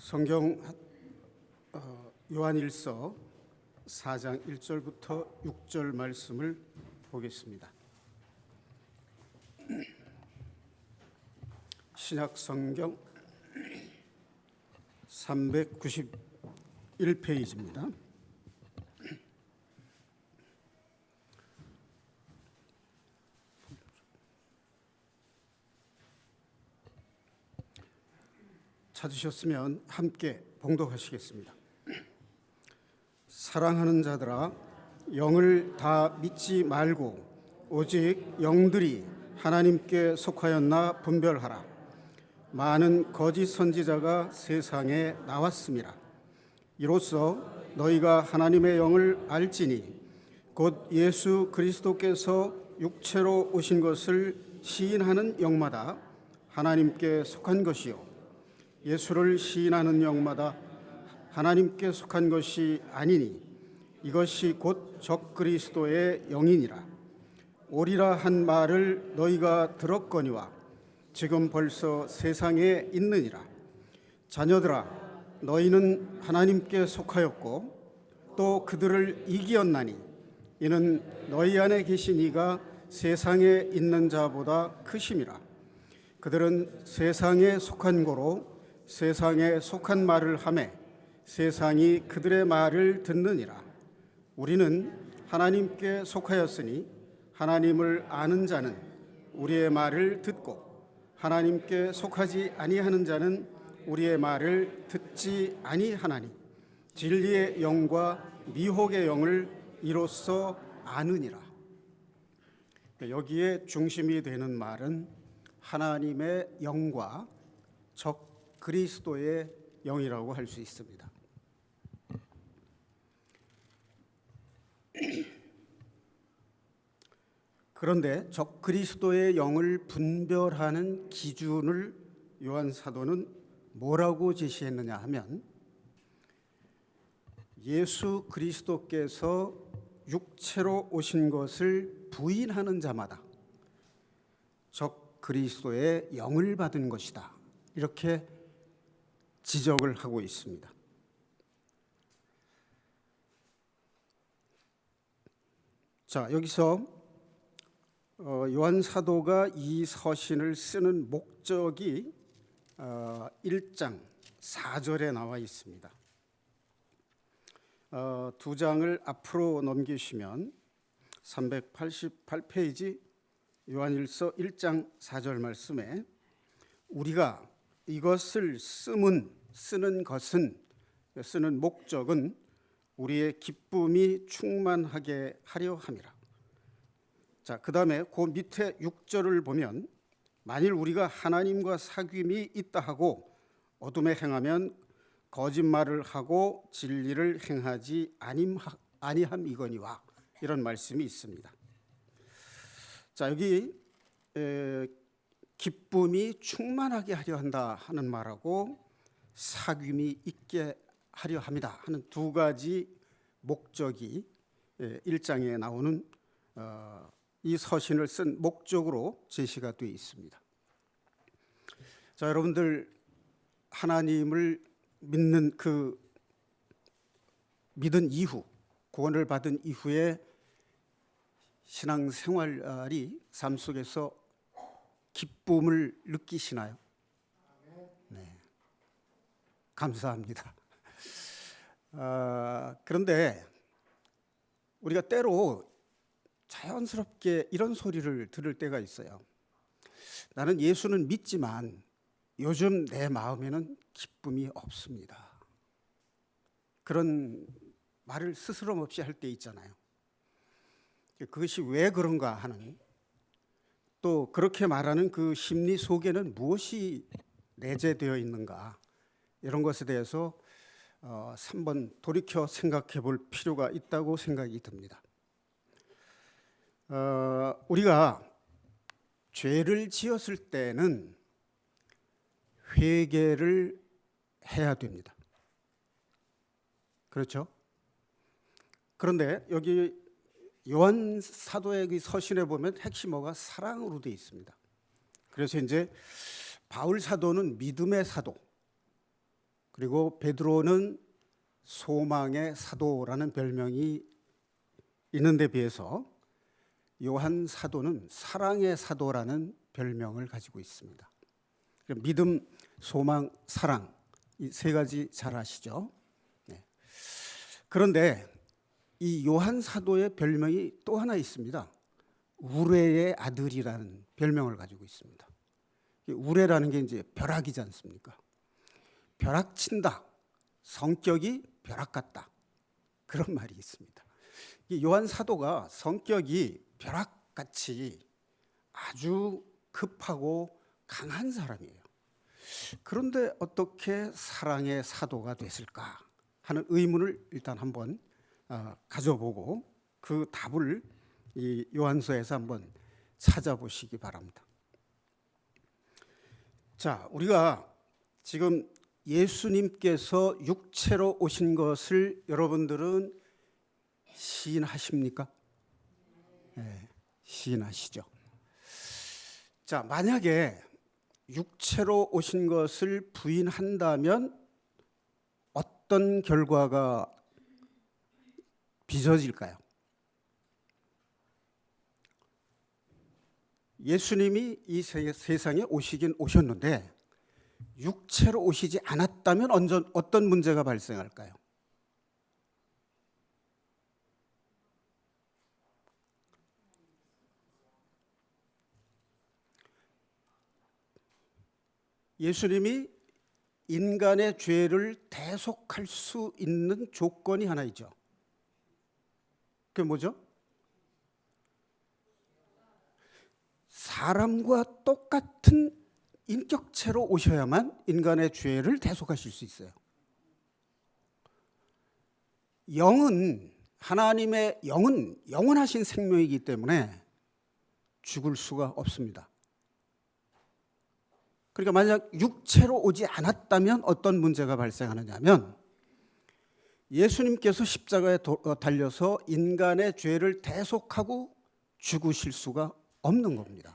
성경 요한일서 4장 1절부터 6절 말씀을 보겠습니다. 신약 성경 391페이지입니다. 찾으셨으면 함께 봉독하시겠습니다. 사랑하는 자들아, 영을 다 믿지 말고 오직 영들이 하나님께 속하였나 분별하라. 많은 거짓 선지자가 세상에 나왔음이라. 이로써 너희가 하나님의 영을 알지니 곧 예수 그리스도께서 육체로 오신 것을 시인하는 영마다 하나님께 속한 것이요 예수를 시인하는 영마다 하나님께 속한 것이 아니니 이것이 곧 적그리스도의 영이니라. 오리라 한 말을 너희가 들었거니와 지금 벌써 세상에 있느니라. 자녀들아, 너희는 하나님께 속하였고 또 그들을 이기었나니 이는 너희 안에 계신 이가 세상에 있는 자보다 크심이라. 그들은 세상에 속한 고로 세상에 속한 말을 하매 세상이 그들의 말을 듣느니라. 우리는 하나님께 속하였으니 하나님을 아는 자는 우리의 말을 듣고 하나님께 속하지 아니하는 자는 우리의 말을 듣지 아니하나니 진리의 영과 미혹의 영을 이로써 아느니라. 여기에 중심이 되는 말은 하나님의 영과 적 그리스도의 영이라고 할 수 있습니다. 그런데 적 그리스도의 영을 분별하는 기준을 요한 사도는 뭐라고 제시했느냐 하면 예수 그리스도께서 육체로 오신 것을 부인하는 자마다 적 그리스도의 영을 받은 것이다. 이렇게 지적을 하고 있습니다. 자, 여기서 요한 사도가 이 서신을 쓰는 목적이 1장 4절에 나와 있습니다. 두 장을 앞으로 넘기시면 388페이지 요한일서 1장 4절 말씀에 우리가 이것을 쓰는 목적은 우리의 기쁨이 충만하게 하려 함이라. 자, 그다음에 그 밑에 6절을 보면 만일 우리가 하나님과 사귐이 있다 하고 어둠에 행하면 거짓말을 하고 진리를 행하지 아니함이거니와 이런 말씀이 있습니다. 자, 여기 기쁨이 충만하게 하려 한다 하는 말하고 사귐이 있게 하려 합니다 하는 두 가지 목적이 1장에 나오는 이 서신을 쓴 목적으로 제시가 되어 있습니다. 자, 여러분들 하나님을 믿는 믿은 이후 구원을 받은 이후에 신앙생활이 삶 속에서 기쁨을 느끼시나요? 네, 감사합니다. 그런데 우리가 때로 자연스럽게 이런 소리를 들을 때가 있어요. 나는 예수는 믿지만 요즘 내 마음에는 기쁨이 없습니다. 그런 말을 스스럼 없이 할 때 있잖아요. 그것이 왜 그런가 하는, 또 그렇게 말하는 그 심리 속에는 무엇이 내재되어 있는가, 이런 것에 대해서 3번 돌이켜 생각해 볼 필요가 있다고 생각이 듭니다. 우리가 죄를 지었을 때는 회개를 해야 됩니다. 그렇죠? 그런데 여기 요한 사도의 서신에 보면 핵심어가 사랑으로 되어 있습니다. 그래서 이제 바울 사도는 믿음의 사도, 그리고 베드로는 소망의 사도라는 별명이 있는데 비해서 요한 사도는 사랑의 사도라는 별명을 가지고 있습니다. 믿음, 소망, 사랑, 이 세 가지 잘 아시죠? 네. 그런데 이 요한 사도의 별명이 또 하나 있습니다. 우레의 아들이라는 별명을 가지고 있습니다. 우레라는 게 이제 벼락이지 않습니까? 벼락친다, 성격이 벼락 같다, 그런 말이 있습니다. 이 요한 사도가 성격이 벼락같이 아주 급하고 강한 사람이에요. 그런데 어떻게 사랑의 사도가 됐을까 하는 의문을 일단 한번 가져보고 그 답을 이 요한서에서 한번 찾아보시기 바랍니다. 자, 우리가 지금 예수님께서 육체로 오신 것을 여러분들은 시인하십니까? 네, 시인하시죠. 자, 만약에 육체로 오신 것을 부인한다면 어떤 결과가 빚어질까요? 예수님이 이 세상에 오시긴 오셨는데 육체로 오시지 않았다면 어떤 문제가 발생할까요? 예수님이 인간의 죄를 대속할 수 있는 조건이 하나 있죠. 그게 뭐죠? 사람과 똑같은 인격체로 오셔야만 인간의 죄를 대속하실 수 있어요. 영은, 하나님의 영은 영원하신 생명이기 때문에 죽을 수가 없습니다. 그러니까 만약 육체로 오지 않았다면 어떤 문제가 발생하느냐면 예수님께서 십자가에 달려서 인간의 죄를 대속하고 죽으실 수가 없는 겁니다.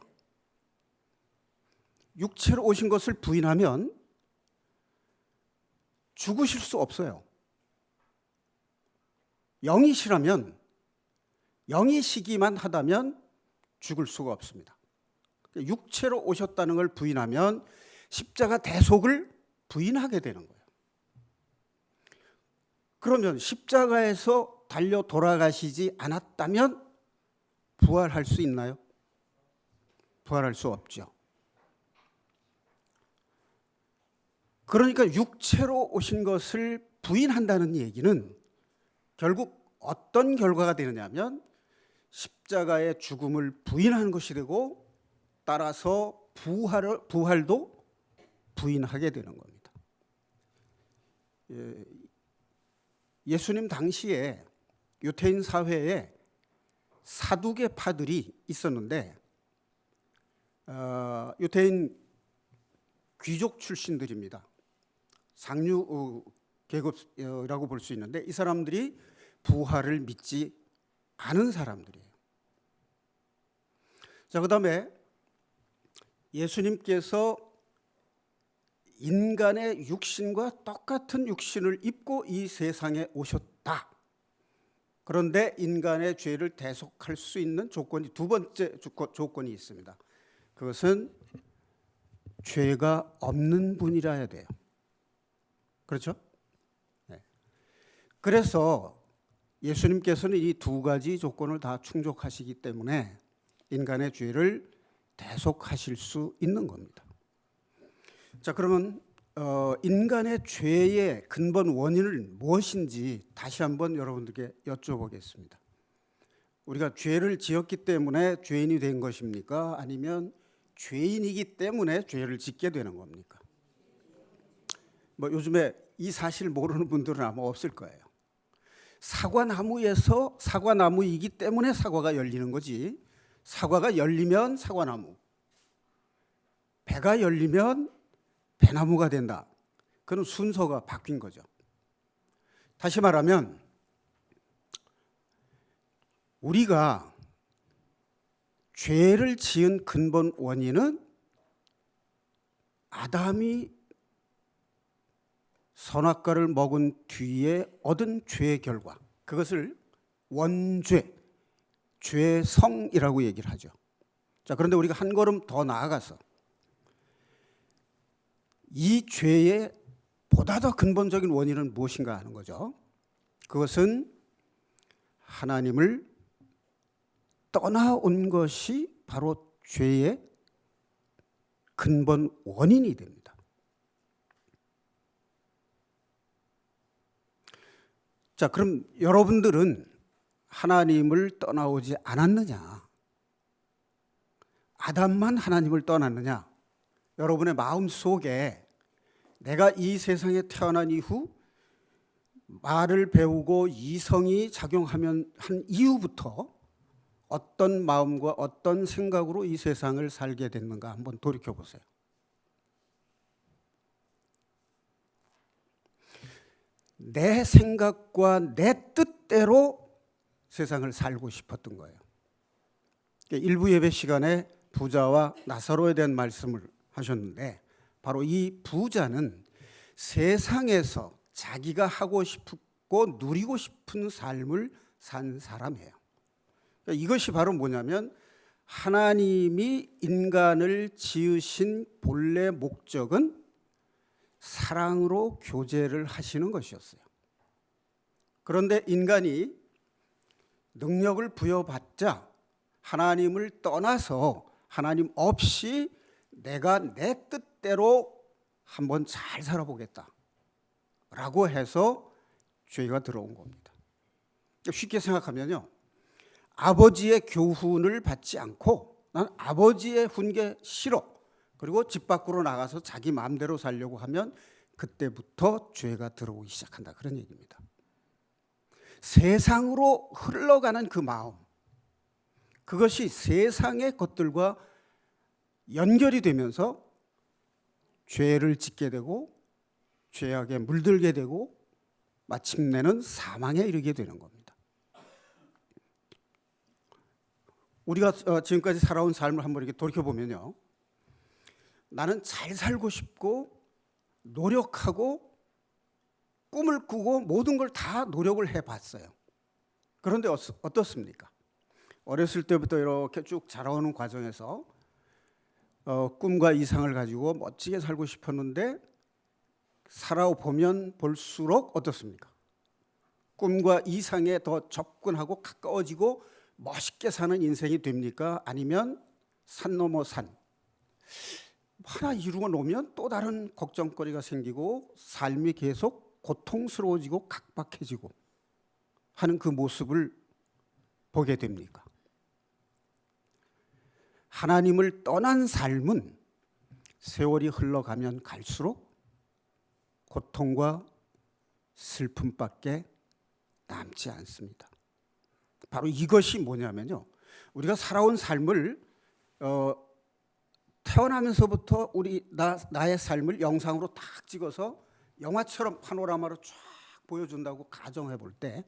육체로 오신 것을 부인하면 죽으실 수 없어요. 영이시라면, 영이시기만 하다면 죽을 수가 없습니다. 육체로 오셨다는 걸 부인하면 십자가 대속을 부인하게 되는 거예요. 그러면 십자가에서 달려 돌아가시지 않았다면 부활할 수 있나요? 부활할 수 없죠. 그러니까 육체로 오신 것을 부인한다는 얘기는 결국 어떤 결과가 되느냐면 십자가의 죽음을 부인하는 것이 되고 따라서 부활도 부인하게 되는 겁니다. 예수님 당시에 유대인 사회에 사두개파들이 있었는데 유대인 귀족 출신들입니다. 상류 계급이라고 볼 수 있는데 이 사람들이 부활을 믿지 않은 사람들이에요. 자, 그다음에 예수님께서 인간의 육신과 똑같은 육신을 입고 이 세상에 오셨다. 그런데 인간의 죄를 대속할 수 있는 조건이 두 번째 조건이 있습니다. 그것은 죄가 없는 분이라야 돼요. 그렇죠? 네. 그래서 예수님께서는 이 두 가지 조건을 다 충족하시기 때문에 인간의 죄를 대속하실 수 있는 겁니다. 자, 그러면 인간의 죄의 근본 원인은 무엇인지 다시 한번 여러분들께 여쭤보겠습니다. 우리가 죄를 지었기 때문에 죄인이 된 것입니까? 아니면 죄인이기 때문에 죄를 짓게 되는 겁니까? 요즘에 이 사실 모르는 분들은 아마 없을 거예요. 사과나무에서 사과나무이기 때문에 사과가 열리는 거지, 사과가 열리면 사과나무, 배가 열리면 배나무가 된다. 그런 순서가 바뀐 거죠. 다시 말하면 우리가 죄를 지은 근본 원인은 아담이 선악과를 먹은 뒤에 얻은 죄의 결과, 그것을 원죄, 죄성이라고 얘기를 하죠. 자, 그런데 우리가 한 걸음 더 나아가서 이 죄의 보다 더 근본적인 원인은 무엇인가 하는 거죠. 그것은 하나님을 떠나온 것이 바로 죄의 근본 원인이 됩니다. 자, 그럼 여러분들은 하나님을 떠나오지 않았느냐? 아담만 하나님을 떠났느냐? 여러분의 마음 속에 내가 이 세상에 태어난 이후 말을 배우고 이성이 작용하면 한 이후부터 어떤 마음과 어떤 생각으로 이 세상을 살게 됐는가 한번 돌이켜 보세요. 내 생각과 내 뜻대로 세상을 살고 싶었던 거예요. 일부 예배 시간에 부자와 나사로에 대한 말씀을 하셨는데, 바로 이 부자는 세상에서 자기가 하고 싶고 누리고 싶은 삶을 산 사람이에요. 이것이 바로 뭐냐면 하나님이 인간을 지으신 본래 목적은 사랑으로 교제를 하시는 것이었어요. 그런데 인간이 능력을 부여받자 하나님을 떠나서 하나님 없이 내가 내 뜻대로 한번 잘 살아보겠다 라고 해서 죄가 들어온 겁니다. 쉽게 생각하면요, 아버지의 교훈을 받지 않고 난 아버지의 훈계 싫어, 그리고 집 밖으로 나가서 자기 마음대로 살려고 하면 그때부터 죄가 들어오기 시작한다, 그런 얘기입니다. 세상으로 흘러가는 그 마음, 그것이 세상의 것들과 연결이 되면서 죄를 짓게 되고 죄악에 물들게 되고 마침내는 사망에 이르게 되는 겁니다. 우리가 지금까지 살아온 삶을 한번 이렇게 돌이켜보면요, 나는 잘 살고 싶고 노력하고 꿈을 꾸고 모든 걸 다 노력을 해봤어요. 그런데 어떻습니까? 어렸을 때부터 이렇게 쭉 자라오는 과정에서 꿈과 이상을 가지고 멋지게 살고 싶었는데 살아보면 볼수록 어떻습니까? 꿈과 이상에 더 접근하고 가까워지고 멋있게 사는 인생이 됩니까? 아니면 산 넘어 산, 하나 이루고 놓으면 또 다른 걱정거리가 생기고 삶이 계속 고통스러워지고 각박해지고 하는 그 모습을 보게 됩니까? 하나님을 떠난 삶은 세월이 흘러가면 갈수록 고통과 슬픔밖에 남지 않습니다. 바로 이것이 뭐냐면요, 우리가 살아온 삶을 태어나면서부터 나의 삶을 영상으로 딱 찍어서 영화처럼 파노라마로 쫙 보여준다고 가정해 볼 때,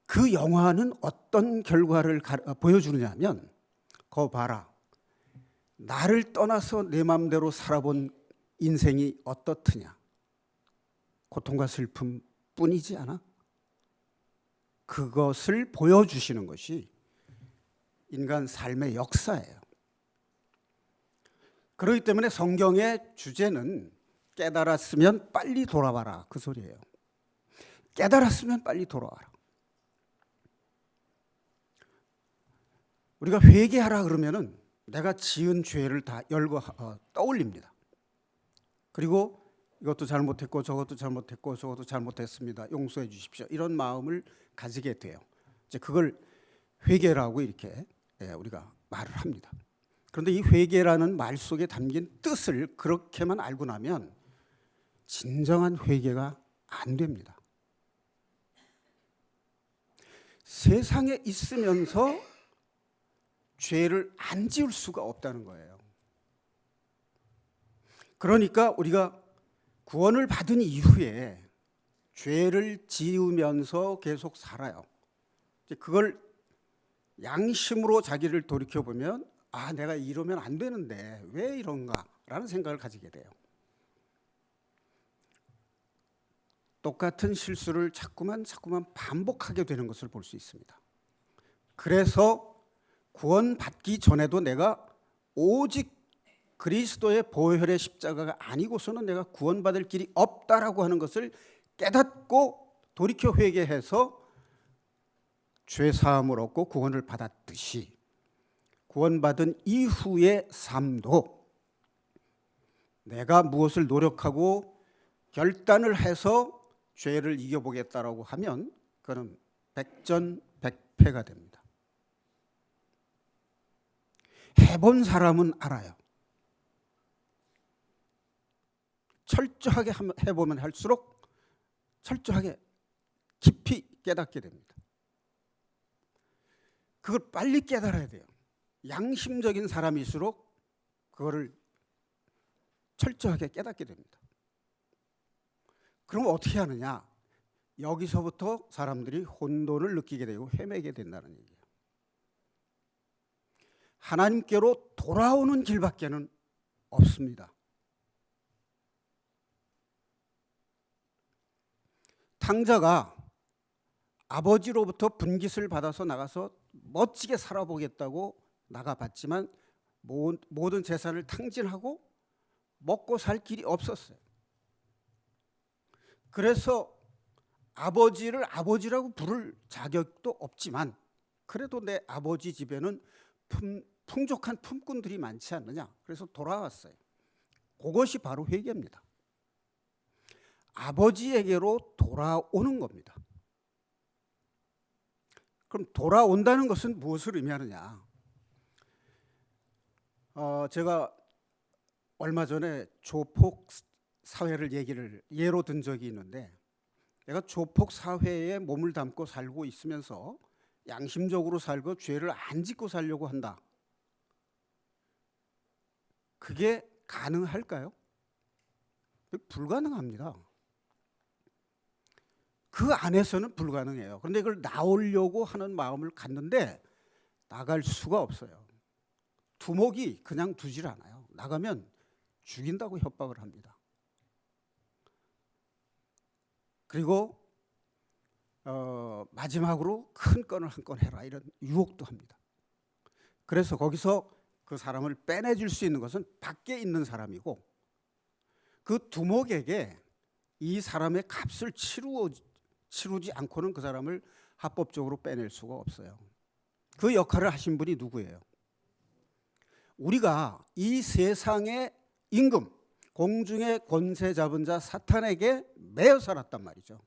그 영화는 어떤 결과를 보여주느냐 하면, 거 봐라, 나를 떠나서 내 마음대로 살아본 인생이 어떻느냐, 고통과 슬픔 뿐이지 않아? 그것을 보여주시는 것이 인간 삶의 역사예요. 그렇기 때문에 성경의 주제는 깨달았으면 빨리 돌아와라, 그 소리예요. 깨달았으면 빨리 돌아와라. 우리가 회개하라 그러면은 내가 지은 죄를 다 떠올립니다. 그리고 이것도 잘못했고 저것도 잘못했고 저것도 잘못했습니다, 용서해 주십시오, 이런 마음을 가지게 돼요. 이제 그걸 회개라고 이렇게 우리가 말을 합니다. 그런데 이 회개라는 말 속에 담긴 뜻을 그렇게만 알고 나면 진정한 회개가 안 됩니다. 세상에 있으면서 죄를 안 지을 수가 없다는 거예요. 그러니까 우리가 구원을 받은 이후에 죄를 지으면서 계속 살아요. 그걸 양심으로 자기를 돌이켜보면, 아, 내가 이러면 안 되는데 왜 이런가 라는 생각을 가지게 돼요. 똑같은 실수를 자꾸만 반복하게 되는 것을 볼 수 있습니다. 그래서 구원받기 전에도 내가 오직 그리스도의 보혈의 십자가가 아니고서는 내가 구원받을 길이 없다라고 하는 것을 깨닫고 돌이켜 회개해서 죄 사함을 얻고 구원을 받았듯이 구원받은 이후의 삶도 내가 무엇을 노력하고 결단을 해서 죄를 이겨보겠다라고 하면 그는 백전백패가 됩니다. 해본 사람은 알아요. 철저하게 해보면 할수록 철저하게 깊이 깨닫게 됩니다. 그걸 빨리 깨달아야 돼요. 양심적인 사람일수록 그거를 철저하게 깨닫게 됩니다. 그럼 어떻게 하느냐? 여기서부터 사람들이 혼돈을 느끼게 되고 헤매게 된다는 얘기예요. 하나님께로 돌아오는 길밖에는 없습니다. 탕자가 아버지로부터 분깃을 받아서 나가서 멋지게 살아보겠다고 나가봤지만 모든 재산을 탕진하고 먹고 살 길이 없었어요. 그래서 아버지를 아버지라고 부를 자격도 없지만 그래도 내 아버지 집에는 풍족한 품꾼들이 많지 않느냐. 그래서 돌아왔어요. 그것이 바로 회개입니다. 아버지에게로 돌아오는 겁니다. 그럼 돌아온다는 것은 무엇을 의미하느냐? 제가 얼마 전에 조폭 사회를 예로 든 적이 있는데 내가 조폭 사회에 몸을 담고 살고 있으면서 양심적으로 살고 죄를 안 짓고 살려고 한다. 그게 가능할까요? 불가능합니다. 그 안에서는 불가능해요. 그런데 그걸 나오려고 하는 마음을 갖는데 나갈 수가 없어요. 두목이 그냥 두질 않아요. 나가면 죽인다고 협박을 합니다. 그리고 마지막으로 큰 건을 한 건 해라 이런 유혹도 합니다. 그래서 거기서 그 사람을 빼내줄 수 있는 것은 밖에 있는 사람이고 그 두목에게 이 사람의 값을 치르지 않고는 그 사람을 합법적으로 빼낼 수가 없어요. 그 역할을 하신 분이 누구예요? 우리가 이 세상의 임금, 공중의 권세 잡은 자 사탄에게 매여 살았단 말이죠.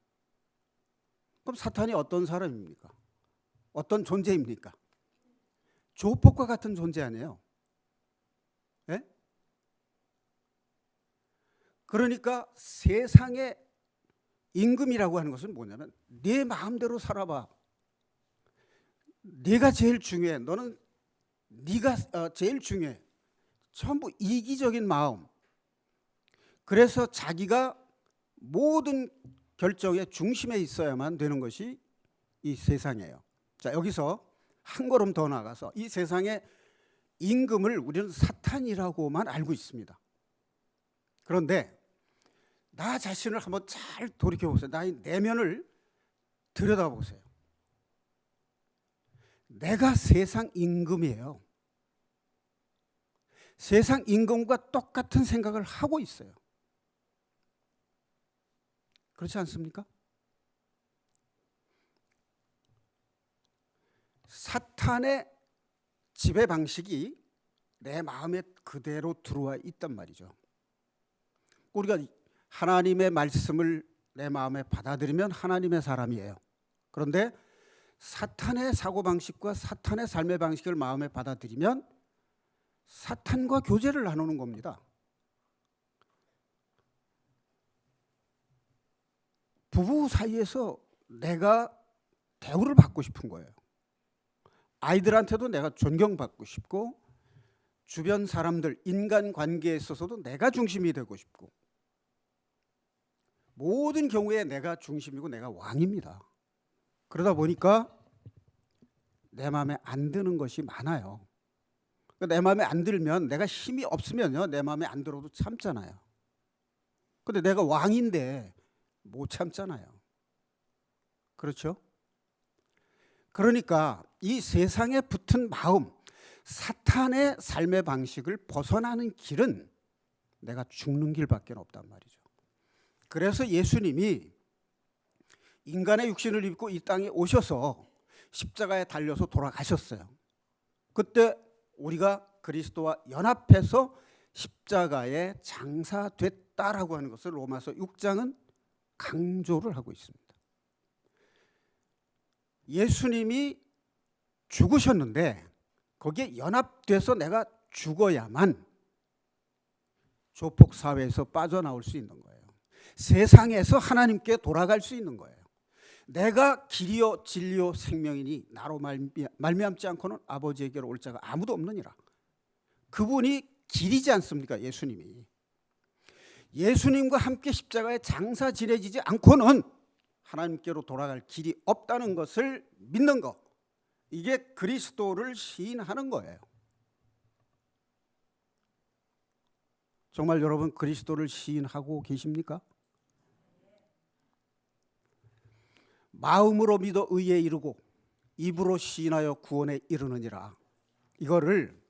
그럼 사탄이 어떤 사람입니까? 어떤 존재입니까? 조폭과 같은 존재 아니에요? 예? 그러니까 세상의 임금이라고 하는 것은 뭐냐면 네 마음대로 살아봐. 네가 제일 중요해. 너는 네가 제일 중요해. 전부 이기적인 마음. 그래서 자기가 모든 결정의 중심에 있어야만 되는 것이 이 세상이에요. 자, 여기서 한 걸음 더 나가서 이 세상의 임금을 우리는 사탄이라고만 알고 있습니다. 그런데 나 자신을 한번 잘 돌이켜보세요. 나의 내면을 들여다보세요. 내가 세상 임금이에요. 세상 임금과 똑같은 생각을 하고 있어요. 그렇지 않습니까? 사탄의 지배 방식이 내 마음에 그대로 들어와 있단 말이죠. 우리가 하나님의 말씀을 내 마음에 받아들이면 하나님의 사람이에요. 그런데 사탄의 사고방식과 사탄의 삶의 방식을 마음에 받아들이면 사탄과 교제를 나누는 겁니다. 부부 사이에서 내가 대우를 받고 싶은 거예요. 아이들한테도 내가 존경받고 싶고 주변 사람들, 인간관계에 있어서도 내가 중심이 되고 싶고 모든 경우에 내가 중심이고 내가 왕입니다. 그러다 보니까 내 마음에 안 드는 것이 많아요. 내 마음에 안 들면 내가 힘이 없으면요 내 마음에 안 들어도 참잖아요. 근데 내가 왕인데 못 참잖아요. 그렇죠? 그러니까 이 세상에 붙은 마음, 사탄의 삶의 방식을 벗어나는 길은 내가 죽는 길밖에 없단 말이죠. 그래서 예수님이 인간의 육신을 입고 이 땅에 오셔서 십자가에 달려서 돌아가셨어요. 그때 우리가 그리스도와 연합해서 십자가에 장사됐다라고 하는 것을 로마서 6장은 강조를 하고 있습니다. 예수님이 죽으셨는데 거기에 연합돼서 내가 죽어야만 조폭 사회에서 빠져나올 수 있는 거예요. 세상에서 하나님께 돌아갈 수 있는 거예요. 내가 길이요 진리요 생명이니 나로 말미암지 않고는 아버지에게로 올 자가 아무도 없느니라. 그분이 길이지 않습니까? 예수님이. 예수님과 함께 십자가에 장사 지내지지 않고는 하나님께로 돌아갈 길이 없다는 것을 믿는 것, 이게 그리스도를 시인하는 거예요. 정말 여러분 그리스도를 시인하고 계십니까? 마음으로 믿어 의에 이르고 입으로 시인하여 구원에 이르느니라. 이거를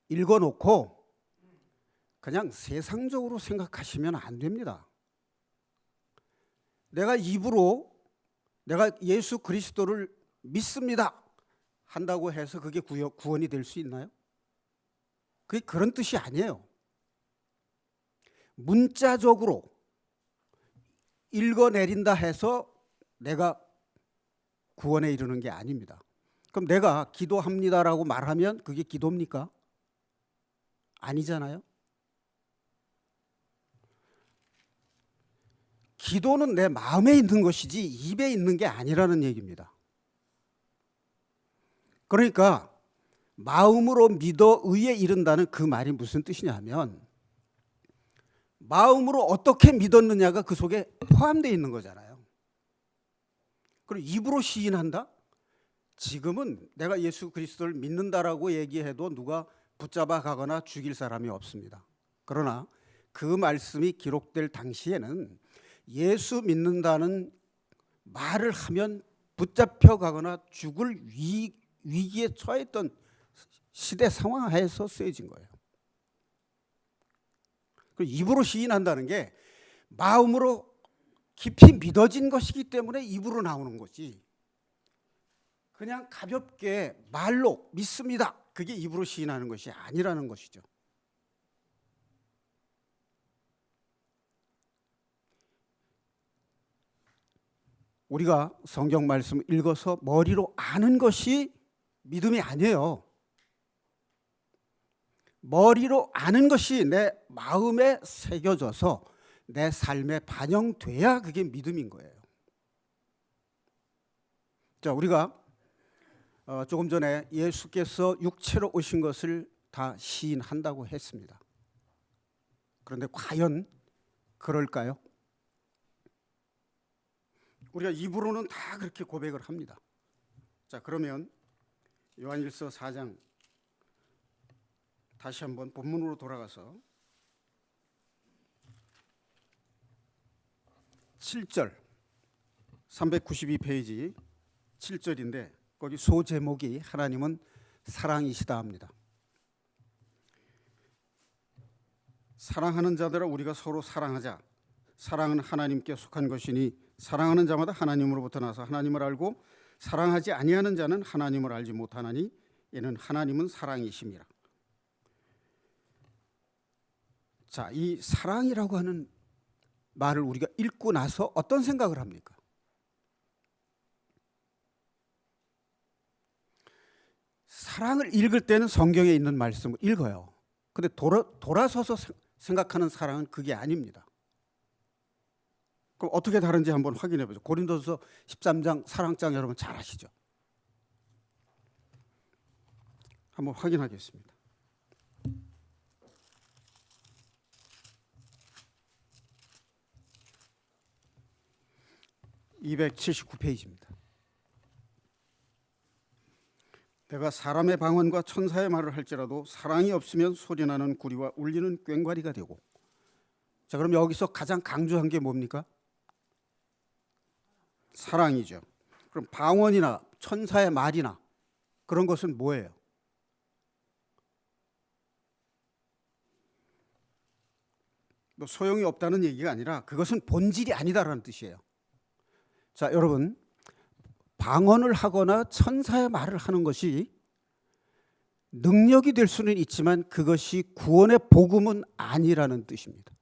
읽어놓고 그냥 세상적으로 생각하시면 안 됩니다. 내가 입으로 내가 예수 그리스도를 믿습니다 한다고 해서 그게 구원이 될 수 있나요? 그게 그런 뜻이 아니에요. 문자적으로 읽어내린다 해서 내가 구원에 이르는 게 아닙니다. 그럼 내가 기도합니다라고 말하면 그게 기도입니까? 아니잖아요. 기도는 내 마음에 있는 것이지 입에 있는 게 아니라는 얘기입니다. 그러니까 마음으로 믿어 의에 이른다는 그 말이 무슨 뜻이냐 하면 마음으로 어떻게 믿었느냐가 그 속에 포함되어 있는 거잖아요. 그리고 입으로 시인한다? 지금은 내가 예수 그리스도를 믿는다라고 얘기해도 누가 붙잡아 가거나 죽일 사람이 없습니다. 그러나 그 말씀이 기록될 당시에는 예수 믿는다는 말을 하면 붙잡혀 가거나 죽을 위기에 처했던 시대 상황 하에서 쓰여진 거예요. 입으로 시인한다는 게 마음으로 깊이 믿어진 것이기 때문에 입으로 나오는 거지, 그냥 가볍게 말로 믿습니다, 그게 입으로 시인하는 것이 아니라는 것이죠. 우리가 성경 말씀을 읽어서 머리로 아는 것이 믿음이 아니에요. 머리로 아는 것이 내 마음에 새겨져서 내 삶에 반영돼야 그게 믿음인 거예요. 자, 우리가 조금 전에 예수께서 육체로 오신 것을 다 시인한다고 했습니다. 그런데 과연 그럴까요? 우리가 입으로는 다 그렇게 고백을 합니다. 자, 그러면 요한일서 4장 다시 한번 본문으로 돌아가서 7절 392페이지 7절인데 거기 소제목이 하나님은 사랑이시다 합니다. 사랑하는 자들아 우리가 서로 사랑하자. 사랑은 하나님께 속한 것이니 사랑하는 자마다 하나님으로부터 나서 하나님을 알고 사랑하지 아니하는 자는 하나님을 알지 못하나니 이는 하나님은 사랑이심이라. 자, 이 사랑이라고 하는 말을 우리가 읽고 나서 어떤 생각을 합니까? 사랑을 읽을 때는 성경에 있는 말씀을 읽어요. 근데 돌아서서 생각하는 사랑은 그게 아닙니다. 그럼 어떻게 다른지 한번 확인해 보죠. 고린도서 13장 사랑장 여러분 잘 아시죠? 한번 확인하겠습니다. (279페이지입니다) 내가 사람의 방언과 천사의 말을 할지라도 사랑이 없으면 소리나는 구리와 울리는 꽹과리가 되고. 자, 그럼 여기서 가장 강조한 게 뭡니까? 사랑이죠. 그럼 방언이나 천사의 말이나 그런 것은 뭐예요? 뭐 소용이 없다는 얘기가 아니라 그것은 본질이 아니다라는 뜻이에요. 자, 여러분, 방언을 하거나 천사의 말을 하는 것이 능력이 될 수는 있지만 그것이 구원의 복음은 아니라는 뜻입니다.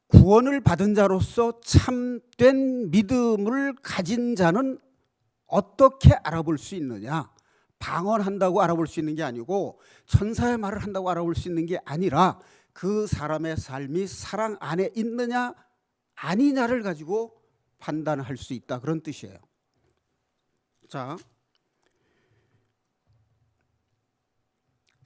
구원을 받은 자로서 참된 믿음을 가진 자는 어떻게 알아볼 수 있느냐? 방언한다고 알아볼 수 있는 게 아니고 천사의 말을 한다고 알아볼 수 있는 게 아니라 그 사람의 삶이 사랑 안에 있느냐 아니냐를 가지고 판단할 수 있다, 그런 뜻이에요. 자,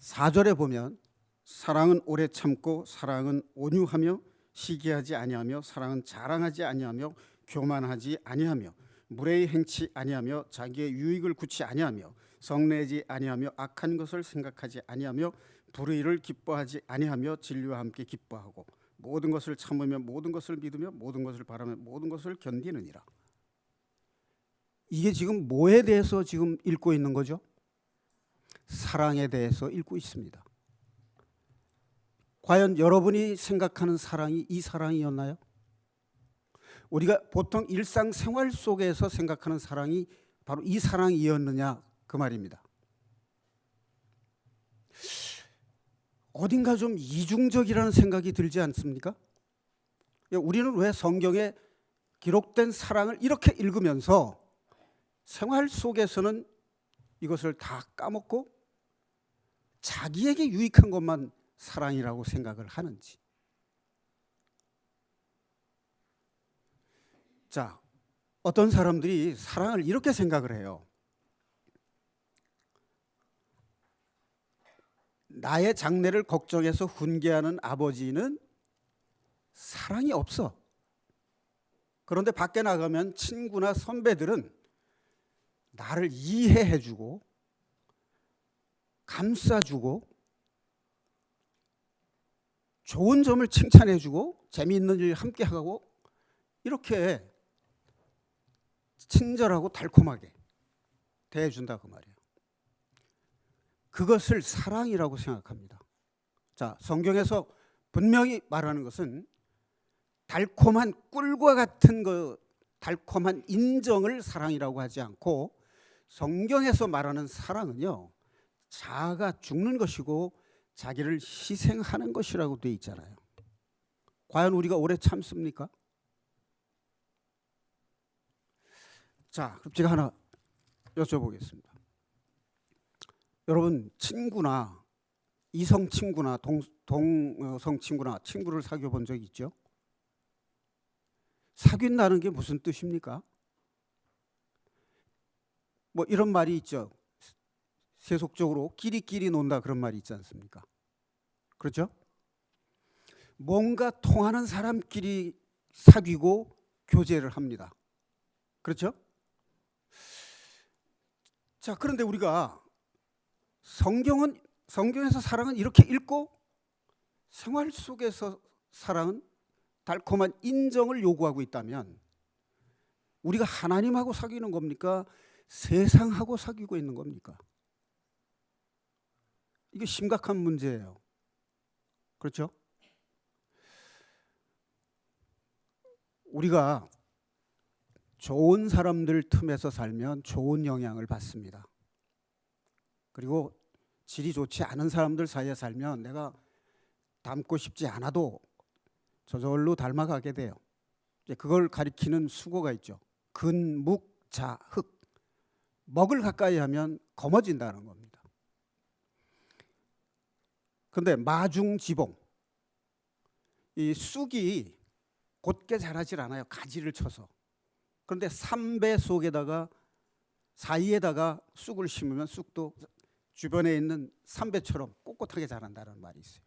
4절에 보면 사랑은 오래 참고 사랑은 온유하며 시기하지 아니하며 사랑은 자랑하지 아니하며 교만하지 아니하며 무례히 행치 아니하며 자기의 유익을 굳이 아니하며 성내지 아니하며 악한 것을 생각하지 아니하며 불의를 기뻐하지 아니하며 진리와 함께 기뻐하고 모든 것을 참으며 모든 것을 믿으며 모든 것을 바라며 모든 것을 견디느니라. 이게 지금 뭐에 대해서 지금 읽고 있는 거죠? 사랑에 대해서 읽고 있습니다. 과연 여러분이 생각하는 사랑이 이 사랑이었나요? 우리가 보통 일상생활 속에서 생각하는 사랑이 바로 이 사랑이었느냐, 그 말입니다. 어딘가 좀 이중적이라는 생각이 들지 않습니까? 우리는 왜 성경에 기록된 사랑을 이렇게 읽으면서 생활 속에서는 이것을 다 까먹고 자기에게 유익한 것만 사랑이라고 생각을 하는지. 자, 어떤 사람들이 사랑을 이렇게 생각을 해요. 나의 장래를 걱정해서 훈계하는 아버지는 사랑이 없어. 그런데 밖에 나가면 친구나 선배들은 나를 이해해주고 감싸주고 좋은 점을 칭찬해주고 재미있는 일 함께하고 이렇게 친절하고 달콤하게 대해준다, 그 말이에요. 그것을 사랑이라고 생각합니다. 자, 성경에서 분명히 말하는 것은 달콤한 꿀과 같은 달콤한 인정을 사랑이라고 하지 않고 성경에서 말하는 사랑은요, 자아가 죽는 것이고 자기를 희생하는 것이라고 돼 있잖아요. 과연 우리가 오래 참습니까? 자, 그럼 제가 하나 여쭤보겠습니다. 여러분, 친구나 이성 친구나 동성 친구나 친구를 사귀어 본 적 있죠? 사귄다는 게 무슨 뜻입니까? 뭐 이런 말이 있죠. 세속적으로 끼리끼리 논다, 그런 말이 있지 않습니까? 그렇죠? 뭔가 통하는 사람끼리 사귀고 교제를 합니다. 그렇죠? 자, 그런데 우리가 성경에서 사랑은 이렇게 읽고 생활 속에서 사랑은 달콤한 인정을 요구하고 있다면 우리가 하나님하고 사귀는 겁니까? 세상하고 사귀고 있는 겁니까? 이게 심각한 문제예요. 그렇죠? 우리가 좋은 사람들 틈에서 살면 좋은 영향을 받습니다. 그리고 질이 좋지 않은 사람들 사이에 살면 내가 닮고 싶지 않아도 저절로 닮아가게 돼요. 이제 그걸 가리키는 수고가 있죠. 근묵자흑. 먹을 가까이 하면 검어진다는 겁니다. 그런데 마중지봉, 이 쑥이 곧게 자라질 않아요. 가지를 쳐서. 그런데 삼배 속에다가 사이에다가 쑥을 심으면 쑥도 주변에 있는 삼배처럼 꼿꼿하게 자란다는 말이 있어요.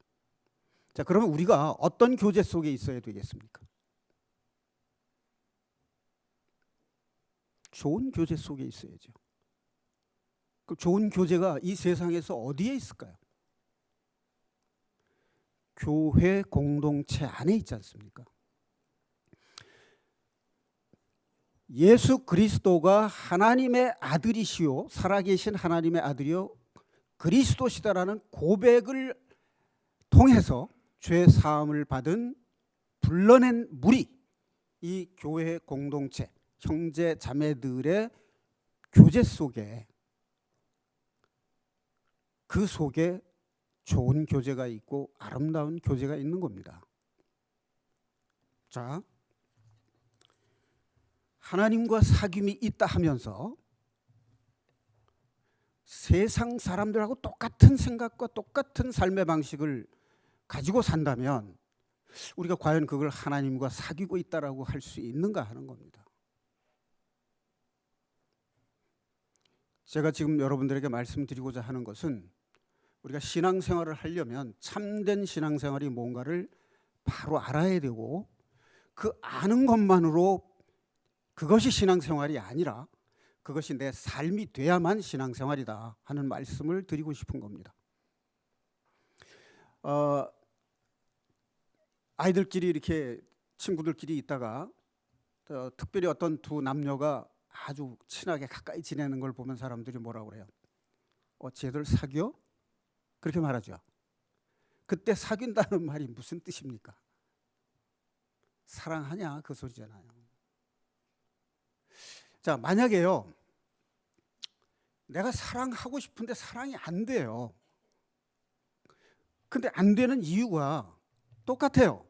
자, 그러면 우리가 어떤 교제 속에 있어야 되겠습니까? 좋은 교제 속에 있어야죠. 그 좋은 교제가 이 세상에서 어디에 있을까요? 교회 공동체 안에 있지 않습니까? 예수 그리스도가 하나님의 아들이시오, 살아계신 하나님의 아들이요 그리스도시다라는 고백을 통해서 죄 사함을 받은 불러낸 무리, 이 교회 공동체, 형제 자매들의 교제 속에, 그 속에 좋은 교제가 있고 아름다운 교제가 있는 겁니다. 자, 하나님과 사귐이 있다 하면서 세상 사람들하고 똑같은 생각과 똑같은 삶의 방식을 가지고 산다면 우리가 과연 그걸 하나님과 사귀고 있다라고 할 수 있는가 하는 겁니다. 제가 지금 여러분들에게 말씀드리고자 하는 것은 우리가 신앙생활을 하려면 참된 신앙생활이 뭔가를 바로 알아야 되고, 그 아는 것만으로 그것이 신앙생활이 아니라 그것이 내 삶이 돼야만 신앙생활이다 하는 말씀을 드리고 싶은 겁니다. 아이들끼리 이렇게 친구들끼리 있다가 특별히 어떤 두 남녀가 아주 친하게 가까이 지내는 걸 보면 사람들이 뭐라고 그래요? 쟤들 사귀어? 그렇게 말하죠. 그때 사귄다는 말이 무슨 뜻입니까? 사랑하냐 그 소리잖아요. 자, 만약에요 내가 사랑하고 싶은데 사랑이 안 돼요. 근데 안 되는 이유가 똑같아요.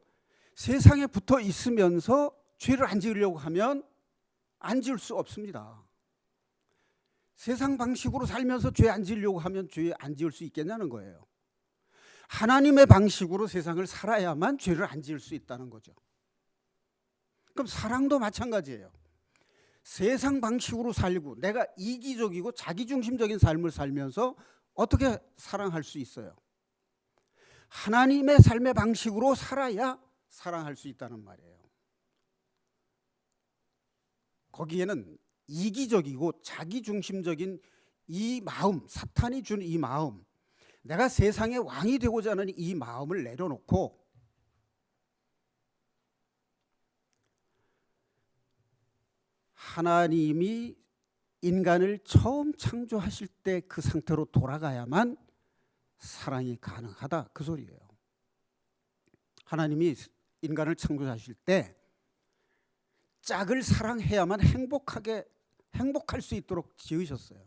세상에 붙어 있으면서 죄를 안 지으려고 하면 안 지을 수 없습니다. 세상 방식으로 살면서 죄 안 지으려고 하면 죄 안 지을 수 있겠냐는 거예요. 하나님의 방식으로 세상을 살아야만 죄를 안 지을 수 있다는 거죠. 그럼 사랑도 마찬가지예요. 세상 방식으로 살고 내가 이기적이고 자기중심적인 삶을 살면서 어떻게 사랑할 수 있어요? 하나님의 삶의 방식으로 살아야 사랑할 수 있다는 말이에요. 거기에는 이기적이고 자기중심적인 이 마음, 사탄이 준 이 마음, 내가 세상의 왕이 되고자 하는 이 마음을 내려놓고 하나님이 인간을 처음 창조하실 때 그 상태로 돌아가야만 사랑이 가능하다, 그 소리예요. 하나님이 인간을 창조하실 때 짝을 사랑해야만 행복할 수 있도록 지으셨어요.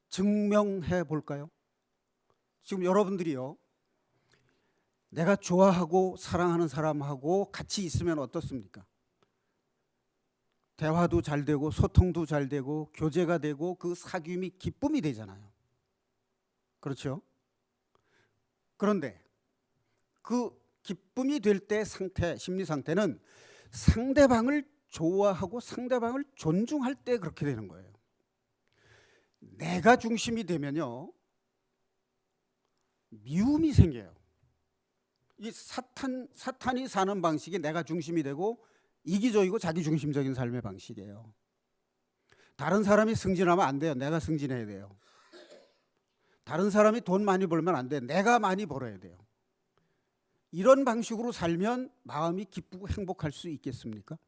증명해 볼까요? 지금 여러분들이요, 내가 좋아하고 사랑하는 사람하고 같이 있으면 어떻습니까? 대화도 잘 되고 소통도 잘 되고 교제가 되고 그 사귐이 기쁨이 되잖아요. 그렇죠? 그런데 그 기쁨이 될 때 상태, 심리 상태는 상대방을 좋아하고 상대방을 존중할 때 그렇게 되는 거예요. 내가 중심이 되면요 미움이 생겨요. 이 사탄이 사는 방식이 내가 중심이 되고 이기적이고 자기중심적인 삶의 방식이에요. 다른 사람이 승진하면 안 돼요. 내가 승진해야 돼요. 다른 사람이 돈 많이 벌면 안 돼요. 내가 많이 벌어야 돼요. 이런 방식으로 살면 마음이 기쁘고 행복할 수 있겠습니까?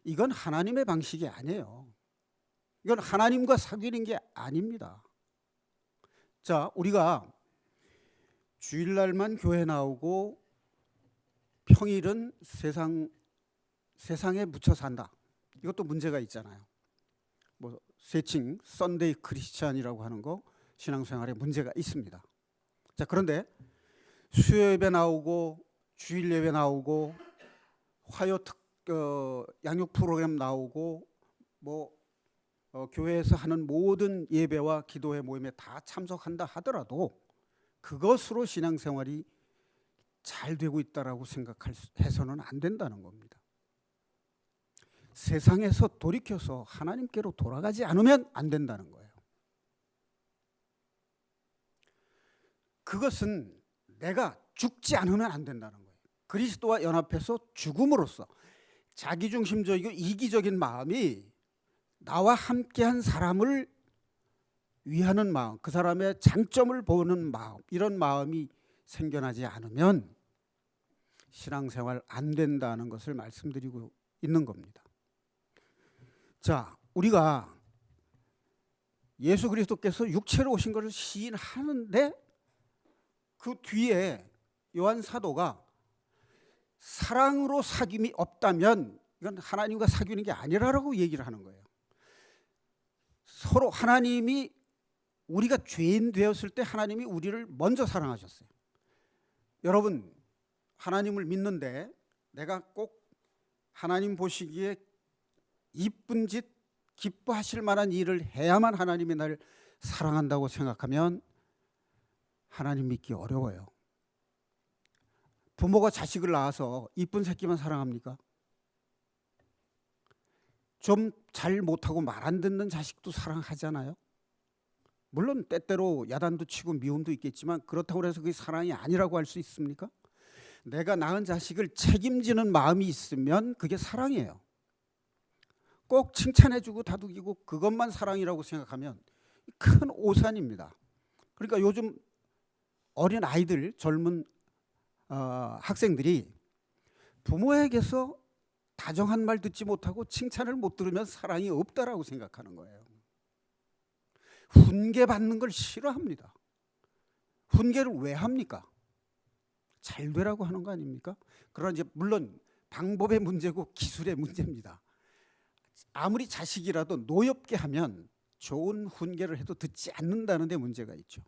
이건 하나님의 방식이 아니에요. 이건 하나님과 사귀는 게 아닙니다. 자, 우리가 주일날만 교회 나오고 평일은 세상에 묻혀 산다. 이것도 문제가 있잖아요. 뭐 세칭 썬데이 크리스찬이라고 하는 거 신앙생활에 문제가 있습니다. 자, 그런데 수요예배 나오고 주일 예배 나오고 양육 프로그램 나오고 교회에서 하는 모든 예배와 기도회 모임에 다 참석한다 하더라도 그것으로 신앙생활이 잘 되고 있다라고 생각해서는 안 된다는 겁니다. 세상에서 돌이켜서 하나님께로 돌아가지 않으면 안 된다는 거예요. 그것은 내가 죽지 않으면 안 된다는 거예요. 그리스도와 연합해서 죽음으로써 자기중심적이고 이기적인 마음이 나와 함께한 사람을 위하는 마음, 그 사람의 장점을 보는 마음, 이런 마음이 생겨나지 않으면 신앙생활 안 된다는 것을 말씀드리고 있는 겁니다. 자, 우리가 예수 그리스도께서 육체로 오신 것을 시인하는데 그 뒤에 요한 사도가 사랑으로 사귐이 없다면 이건 하나님과 사귀는 게 아니라고 얘기를 하는 거예요. 서로 하나님이 우리가 죄인 되었을 때 하나님이 우리를 먼저 사랑하셨어요. 여러분, 하나님을 믿는데 내가 꼭 하나님 보시기에 이쁜 짓, 기뻐하실 만한 일을 해야만 하나님이 나를 사랑한다고 생각하면 하나님 믿기 어려워요. 부모가 자식을 낳아서 이쁜 새끼만 사랑합니까? 좀 잘 못하고 말 안 듣는 자식도 사랑하잖아요. 물론 때때로 야단도 치고 미움도 있겠지만 그렇다고 해서 그게 사랑이 아니라고 할 수 있습니까? 내가 낳은 자식을 책임지는 마음이 있으면 그게 사랑이에요. 꼭 칭찬해주고 다독이고 그것만 사랑이라고 생각하면 큰 오산입니다. 그러니까 요즘 어린 아이들, 젊은 학생들이 부모에게서 다정한 말 듣지 못하고 칭찬을 못 들으면 사랑이 없다라고 생각하는 거예요. 훈계 받는 걸 싫어합니다. 훈계를 왜 합니까? 잘 되라고 하는 거 아닙니까? 그러나 이제 물론 방법의 문제고 기술의 문제입니다. 아무리 자식이라도 노엽게 하면 좋은 훈계를 해도 듣지 않는다는 데 문제가 있죠.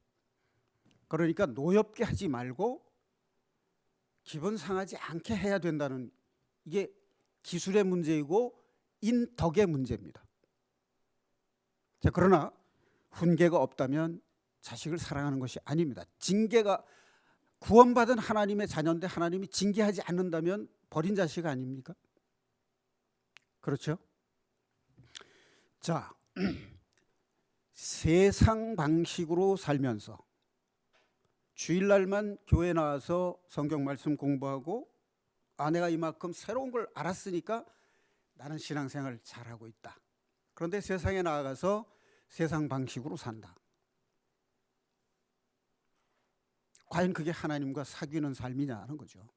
그러니까 노엽게 하지 말고 기분 상하지 않게 해야 된다는, 이게 기술의 문제이고 인덕의 문제입니다. 자, 그러나 훈계가 없다면 자식을 사랑하는 것이 아닙니다. 징계가, 구원받은 하나님의 자녀인데 하나님이 징계하지 않는다면 버린 자식 아닙니까? 그렇죠? 자, 세상 방식으로 살면서 주일날만 교회 나와서 성경 말씀 공부하고 내가 이만큼 새로운 걸 알았으니까 나는 신앙생활 잘하고 있다. 그런데 세상에 나아가서 세상 방식으로 산다. 과연 그게 하나님과 사귀는 삶이냐 하는 거죠.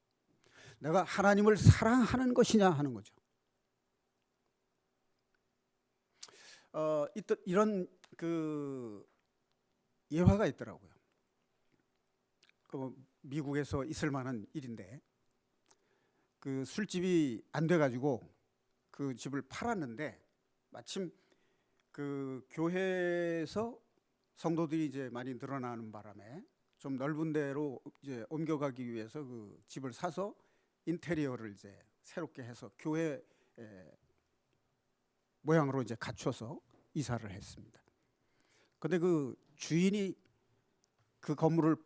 내가 하나님을 사랑하는 것이냐 하는 거죠. 이런 그 예화가 있더라고요. 미국에서 있을 만한 일인데, 그 술집이 안 돼가지고 그 집을 팔았는데 마침 그 교회에서 성도들이 이제 많이 늘어나는 바람에 좀 넓은 데로 이제 옮겨가기 위해서 그 집을 사서 인테리어를 이제 새롭게 해서 교회 모양으로 이제 갖춰서 이사를 했습니다. 근데 그 주인이 그 건물을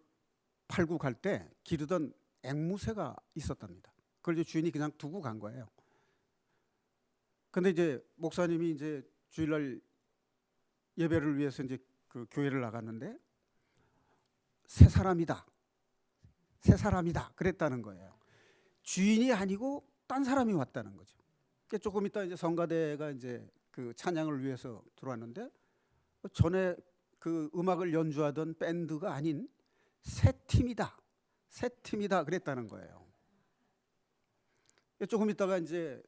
팔고 갈 때 기르던 앵무새가 있었답니다. 그걸 이제 주인이 그냥 두고 간 거예요. 근데 이제 목사님이 이제 주일날 예배를 위해서 이제 그 교회를 나갔는데 새 사람이다 그랬다는 거예요. 주인이 아니고 딴 사람이 왔다는 거죠. 조금 있다 이제 성가대가 이제 그 찬양을 위해서 들어왔는데 전에 그 음악을 연주하던 밴드가 아닌 새 팀이다 그랬다는 거예요. 조금 있다가 이제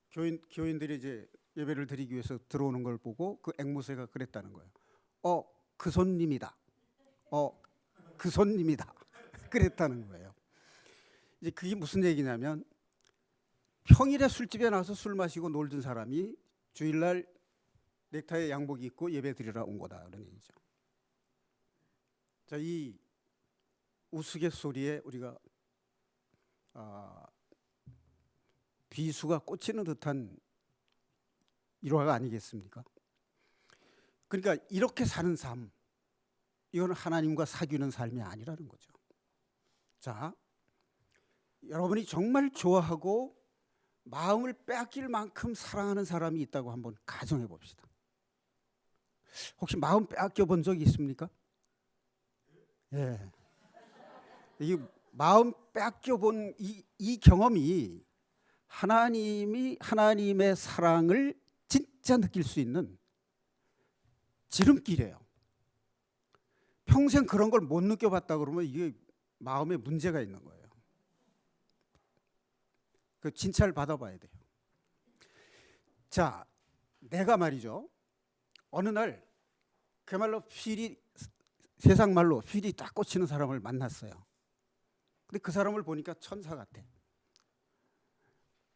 교인들이 이제 예배를 드리기 위해서 들어오는 걸 보고 그 앵무새가 그랬다는 거예요. 그 손님이다. 그 손님이다. 그랬다는 거예요. 이제 그게 무슨 얘기냐면 평일에 술집에 나와서 술 마시고 놀던 사람이 주일날 넥타이에 양복 입고 예배 드리러 온 거다 그런 얘기죠. 자, 이 우스갯소리에 우리가 비수가 꽂히는 듯한 일화가 아니겠습니까? 그러니까 이렇게 사는 삶, 이건 하나님과 사귀는 삶이 아니라는 거죠. 자, 여러분이 정말 좋아하고 마음을 빼앗길 만큼 사랑하는 사람이 있다고 한번 가정해 봅시다. 혹시 마음 빼앗겨 본 적이 있습니까? 예. 이 마음 빼앗겨 본 이 경험이 하나님의 사랑을 진짜 느낄 수 있는 지름길이에요. 평생 그런 걸 못 느껴봤다 그러면 이게 마음에 문제가 있는 거예요. 그 진찰 받아봐야 돼요. 자, 내가 말이죠. 어느 날 그야말로 세상 말로 필이 딱 꽂히는 사람을 만났어요. 근데 그 사람을 보니까 천사 같아.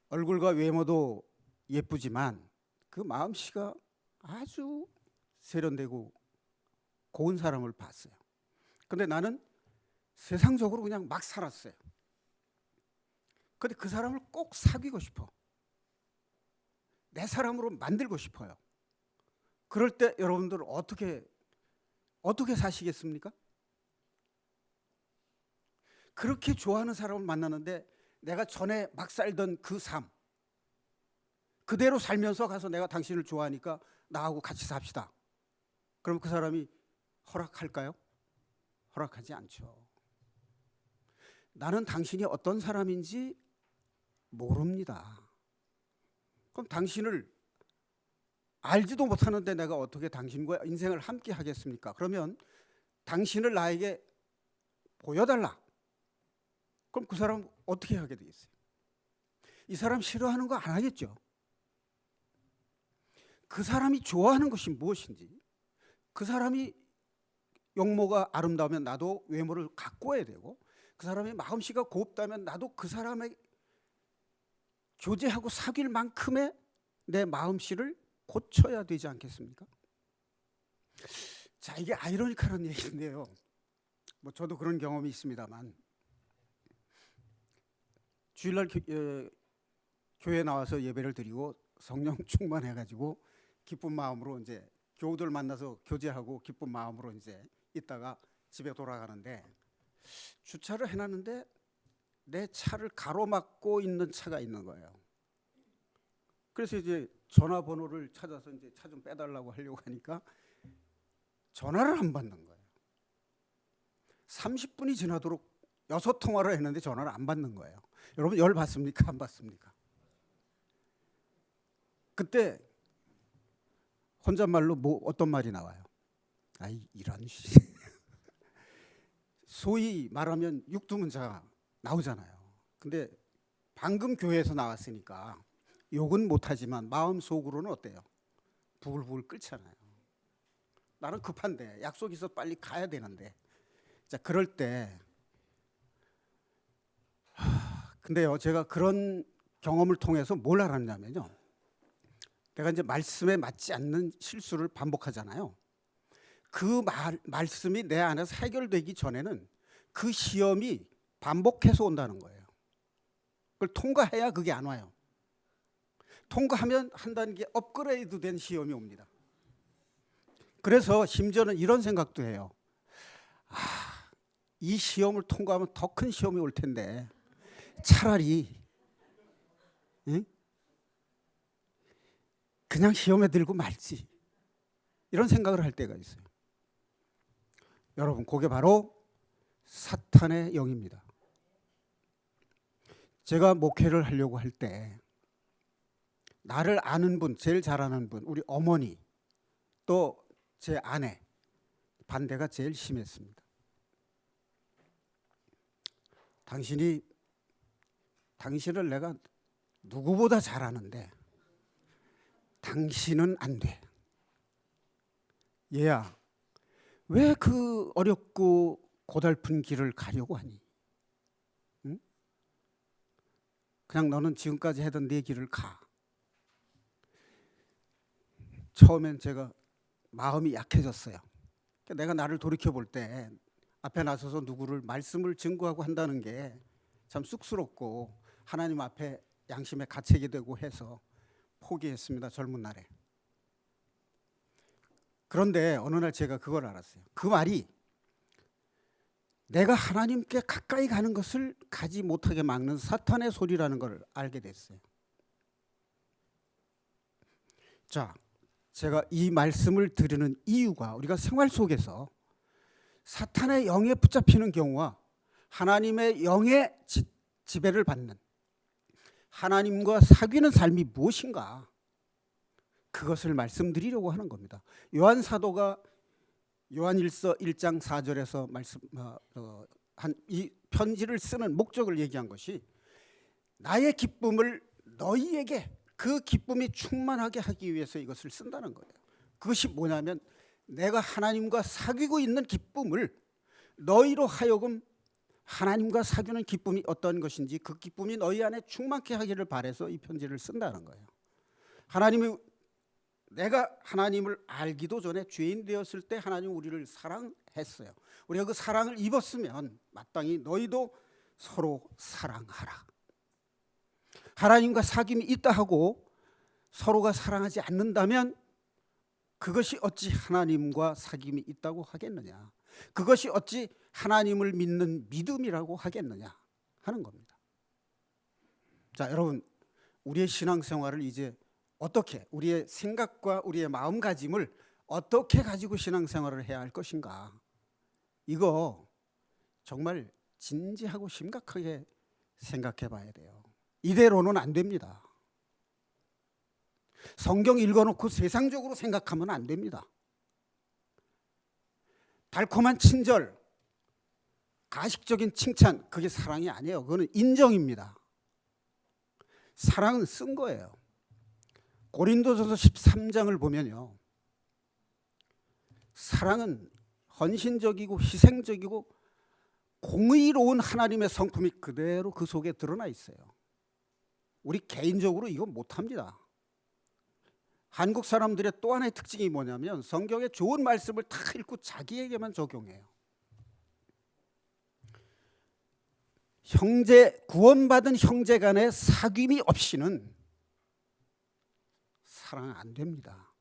얼굴과 외모도 예쁘지만 그 마음씨가 아주 세련되고 고운 사람을 봤어요. 근데 나는 세상적으로 그냥 막 살았어요. 근데 그 사람을 꼭 사귀고 싶어. 내 사람으로 만들고 싶어요. 그럴 때 여러분들 어떻게 사시겠습니까? 그렇게 좋아하는 사람을 만나는데 내가 전에 막 살던 그 삶 그대로 살면서 가서 내가 당신을 좋아하니까 나하고 같이 삽시다. 그럼 그 사람이 허락할까요? 허락하지 않죠. 나는 당신이 어떤 사람인지 모릅니다. 그럼 당신을 알지도 못하는데 내가 어떻게 당신과 인생을 함께 하겠습니까? 그러면 당신을 나에게 보여달라. 그럼 그 사람 어떻게 하게 되겠어요? 이 사람 싫어하는 거 안 하겠죠. 그 사람이 좋아하는 것이 무엇인지, 그 사람이 용모가 아름다우면 나도 외모를 가꿔야 되고, 그 사람의 마음씨가 곱다면 나도 그 사람의 교제하고 사귈 만큼의 내 마음씨를 고쳐야 되지 않겠습니까? 자, 이게 아이러니컬한 얘기인데요. 뭐 저도 그런 경험이 있습니다만, 주일날 교회 나와서 예배를 드리고 성령 충만해가지고 기쁜 마음으로 이제 교우들 만나서 교제하고 기쁜 마음으로 이제 있다가 집에 돌아가는데, 주차를 해놨는데 내 차를 가로막고 있는 차가 있는 거예요. 그래서 이제 전화번호를 찾아서 이제 차 좀 빼달라고 하려고 하니까 전화를 안 받는 거예요. 30분이 지나도록 6통화를 했는데 전화를 안 받는 거예요. 여러분 열 받습니까? 안 받습니까? 그때 혼잣말로 뭐 어떤 말이 나와요? 아이 이런 소위 말하면 육두문자가 나오잖아요. 근데 방금 교회에서 나왔으니까 욕은 못하지만 마음속으로는 어때요? 부글부글 끓잖아요. 나는 급한데 약속이 있어 빨리 가야 되는데. 자, 그럴 때 근데요, 제가 그런 경험을 통해서 뭘 알았냐면요, 내가 이제 말씀에 맞지 않는 실수를 반복하잖아요. 그 말씀이 내 안에서 해결되기 전에는 그 시험이 반복해서 온다는 거예요. 그걸 통과해야 그게 안 와요. 통과하면 한 단계 업그레이드 된 시험이 옵니다. 그래서 심지어는 이런 생각도 해요. 이 시험을 통과하면 더 큰 시험이 올 텐데 차라리 그냥 시험에 들고 말지, 이런 생각을 할 때가 있어요. 여러분, 그게 바로 사탄의 영입니다. 제가 목회를 하려고 할 때 나를 아는 분, 제일 잘 아는 분, 우리 어머니 또 제 아내 반대가 제일 심했습니다. 당신을 내가 누구보다 잘 아는데 당신은 안 돼. 얘야, 왜 그 어렵고 고달픈 길을 가려고 하니? 응? 그냥 너는 지금까지 하던 네 길을 가. 처음엔 제가 마음이 약해졌어요. 내가 나를 돌이켜 볼 때 앞에 나서서 누구를 말씀을 증거하고 한다는 게 참 쑥스럽고 하나님 앞에 양심에 가책이 되고 해서 포기했습니다. 젊은 날에. 그런데 어느 날 제가 그걸 알았어요. 그 말이 내가 하나님께 가까이 가는 것을 가지 못하게 막는 사탄의 소리라는 걸 알게 됐어요. 자, 제가 이 말씀을 드리는 이유가 우리가 생활 속에서 사탄의 영에 붙잡히는 경우와 하나님의 영의 지배를 받는, 하나님과 사귀는 삶이 무엇인가, 그것을 말씀드리려고 하는 겁니다. 요한 사도가 요한일서 1장 4절에서 이 편지를 쓰는 목적을 얘기한 것이, 나의 기쁨을 너희에게 그 기쁨이 충만하게 하기 위해서 이것을 쓴다는 거예요. 그것이 뭐냐면 내가 하나님과 사귀고 있는 기쁨을 너희로 하여금 하나님과 사귀는 기쁨이 어떤 것인지 그 기쁨이 너희 안에 충만케 하기를 바라서 이 편지를 쓴다는 거예요. 내가 하나님을 알기도 전에 죄인 되었을 때 하나님 우리를 사랑했어요. 우리가 그 사랑을 입었으면 마땅히 너희도 서로 사랑하라. 하나님과 사귐이 있다 하고 서로가 사랑하지 않는다면 그것이 어찌 하나님과 사귐이 있다고 하겠느냐, 그것이 어찌 하나님을 믿는 믿음이라고 하겠느냐 하는 겁니다. 자, 여러분, 우리의 신앙생활을 이제 어떻게, 우리의 생각과 우리의 마음가짐을 어떻게 가지고 신앙생활을 해야 할 것인가, 이거 정말 진지하고 심각하게 생각해 봐야 돼요. 이대로는 안 됩니다. 성경 읽어놓고 세상적으로 생각하면 안 됩니다. 달콤한 친절, 가식적인 칭찬, 그게 사랑이 아니에요. 그거는 인정입니다. 사랑은 쓴 거예요. 고린도전서 13장을 보면요, 사랑은 헌신적이고 희생적이고 공의로운 하나님의 성품이 그대로 그 속에 드러나 있어요. 우리 개인적으로 이거 못합니다. 한국 사람들의 또 하나의 특징이 뭐냐면 성경의 좋은 말씀을 다 읽고 자기에게만 적용해요. 구원받은 형제 간의 사귐이 없이는 사랑 안 됩니다.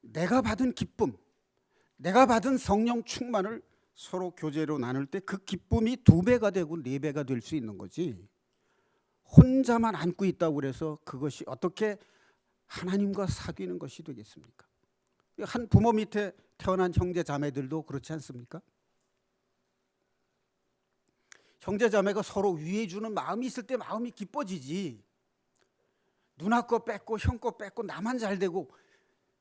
내가 받은 기쁨, 내가 받은 성령 충만을 서로 교제로 나눌 때 그 기쁨이 2배가 되고 4배가 될 수 있는 거지, 혼자만 안고 있다고 그래서 그것이 어떻게 하나님과 사귀는 것이 되겠습니까? 한 부모 밑에 태어난 형제 자매들도 그렇지 않습니까? 형제 자매가 서로 위해 주는 마음이 있을 때 마음이 기뻐지지, 누나 거 뺏고 형 거 뺏고 나만 잘 되고